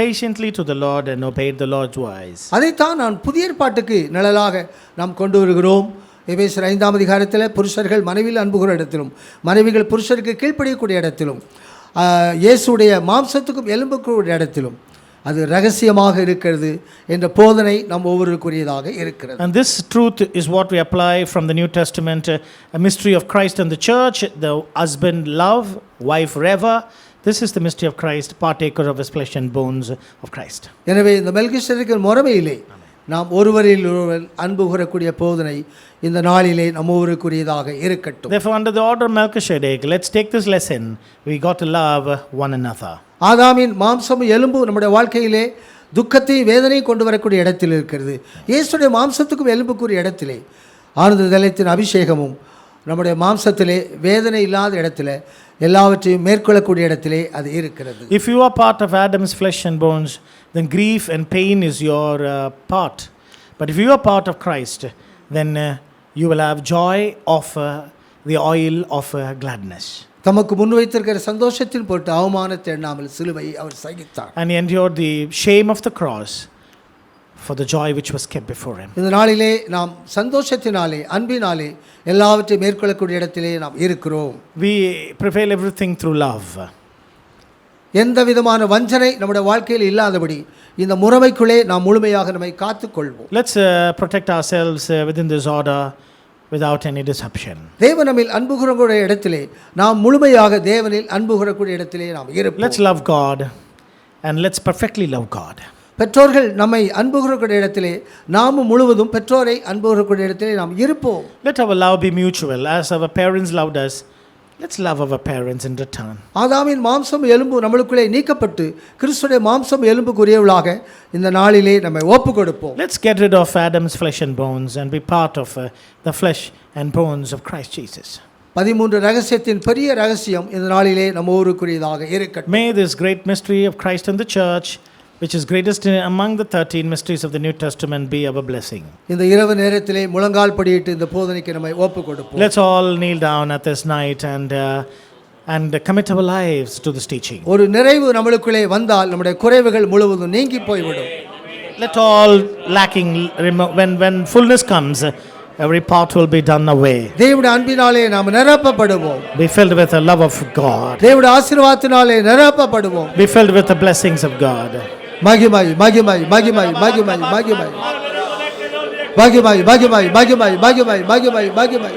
patiently to the Lord and obeyed the Lord's voice. அதைத்தான் நான் புதிய ஏற்பாட்டுக்கு நிழலாக நாம் கொண்டு வருகிறோம். எபேசியர் 5 அதிகாரத்தில் புருஷர்கள் மனைவியில் அன்பு கூற இடத்திலும் மனைவிகள் புருஷருக்கு கீழ்ப்படியக்கூடிய இடத்திலும் இயேசுடைய மாம்சத்துக்கும் எலும்புக்கும் இடத்திலும் அது ரகசியமாக இருக்கிறது என்ற போதனை நம் ஒவ்வொருவருக்குரியதாக இருக்கிறது. And this truth is what we apply from the New Testament, a mystery of Christ and the church, the husband love, wife rever. This is the mystery of Christ, partaker of his flesh and bones of Christ. எனவே இந்த மெல்கிசேதேக்கின் முறைமையிலே நாம் ஒருவரில் ஒருவர் அன்பு கூறக்கூடிய போதனை இந்த நாளிலே நம்ம ஒவ்வொருவருக்குரியதாக இருக்கட்டும். Therefore, under the order of Melchizedek, let's take this lesson. We got to love one another. ஆதாமின் மாம்சம் எலும்பு நம்முடைய வாழ்க்கையிலே துக்கத்தையும் வேதனையும் கொண்டு வரக்கூடிய இடத்தில் இருக்கிறது. இயேசுடைய மாம்சத்துக்கும் எலும்புக்குரிய இடத்திலே ஆனந்த தைலத்தின் அபிஷேகமும் நம்முடைய மாம்சத்திலே வேதனை இல்லாத இடத்துல எல்லாவற்றையும் மேற்கொள்ளக்கூடிய இடத்திலே அது இருக்கிறது. If you are part of Adam's flesh and bones, then grief and pain is your part. But if you are part of Christ, then you will have joy of the oil of gladness. தமக்கு முன் வைத்திருக்கிற சந்தோஷத்தின் பொருட்டு அவமானத்தை எண்ணாமல் சிலுவையை அவர் சகித்தார். And he endured the shame of the cross for the joy which was kept before him. இந்த நாளிலே நாம் சந்தோஷத்தினாலே அன்பினாலே எல்லாவற்றையும் மேற்கொள்ளக்கூடிய இடத்திலே நாம் இருக்கிறோம். We prevail everything through love. எந்த விதமான வஞ்சனை நம்முடைய வாழ்க்கையில் இல்லாதபடி இந்த முறைமைக்குள்ளே நாம் முழுமையாக நம்மை காத்துக்கொள்வோம். Let's protect ourselves within this order without any deception. தேவன் நம்மில் அன்பு கூறக்கூடிய இடத்திலே நாம் முழுமையாக தேவனில் அன்பு கூறக்கூடிய இடத்திலே நாம் இருப்போம். Let's love God and let's perfectly love God. பெற்றோர்கள் நம்மை அன்பு கூறக்கூடிய இடத்திலே நாமும் முழுவதும் பெற்றோரை அன்பு கூறக்கூடிய இடத்திலே நாம் இருப்போம். Let our love be mutual. As our parents loved us, let's love our parents in return. ஆதாமின் மாம்சம் எலும்பு நம்மளுக்குள்ளே நீக்கப்பட்டு கிறிஸ்துடைய மாம்சம் எலும்புக்குரியவளாக இந்த நாளிலே நம்மை ஒப்பு கொடுப்போம். Let's get rid of Adam's flesh and bones and be part of the flesh and bones of Christ Jesus. 13 ரகசியத்தின் பெரிய ரகசியம் இந்த நாளிலே நம்ம ஒவ்வொருவருக்குரியதாக இருக்கட்டும். May this great mystery of Christ and the church, which is greatest among the 13 mysteries of the New Testament, be our blessing. இந்த இரவு நேரத்திலே முழங்கால் படியிட்டு இந்த போதனைக்கு நம்மை ஒப்பு கொடுப்போம். Let's all kneel down at this night and commit our lives to this teaching. ஒரு நிறைவு நம்மளுக்குள்ளே வந்தால் நம்முடைய குறைவுகள் முழுவதும் நீங்கி போய்விடும். Let all lacking, when fullness comes, every part will be done away. தேவனுடைய அன்பினாலே நாம் நிரப்பப்படுவோம். Be filled with the love of God. தேவனுடைய ஆசீர்வாதத்தினாலே நிரப்பப்படுவோம். Be filled with the blessings of God. மகிமை மகிமை மகிமை மகிமை மகிமை மகிமை மகிமை மகிமை மகிமை மகிமை மகிமை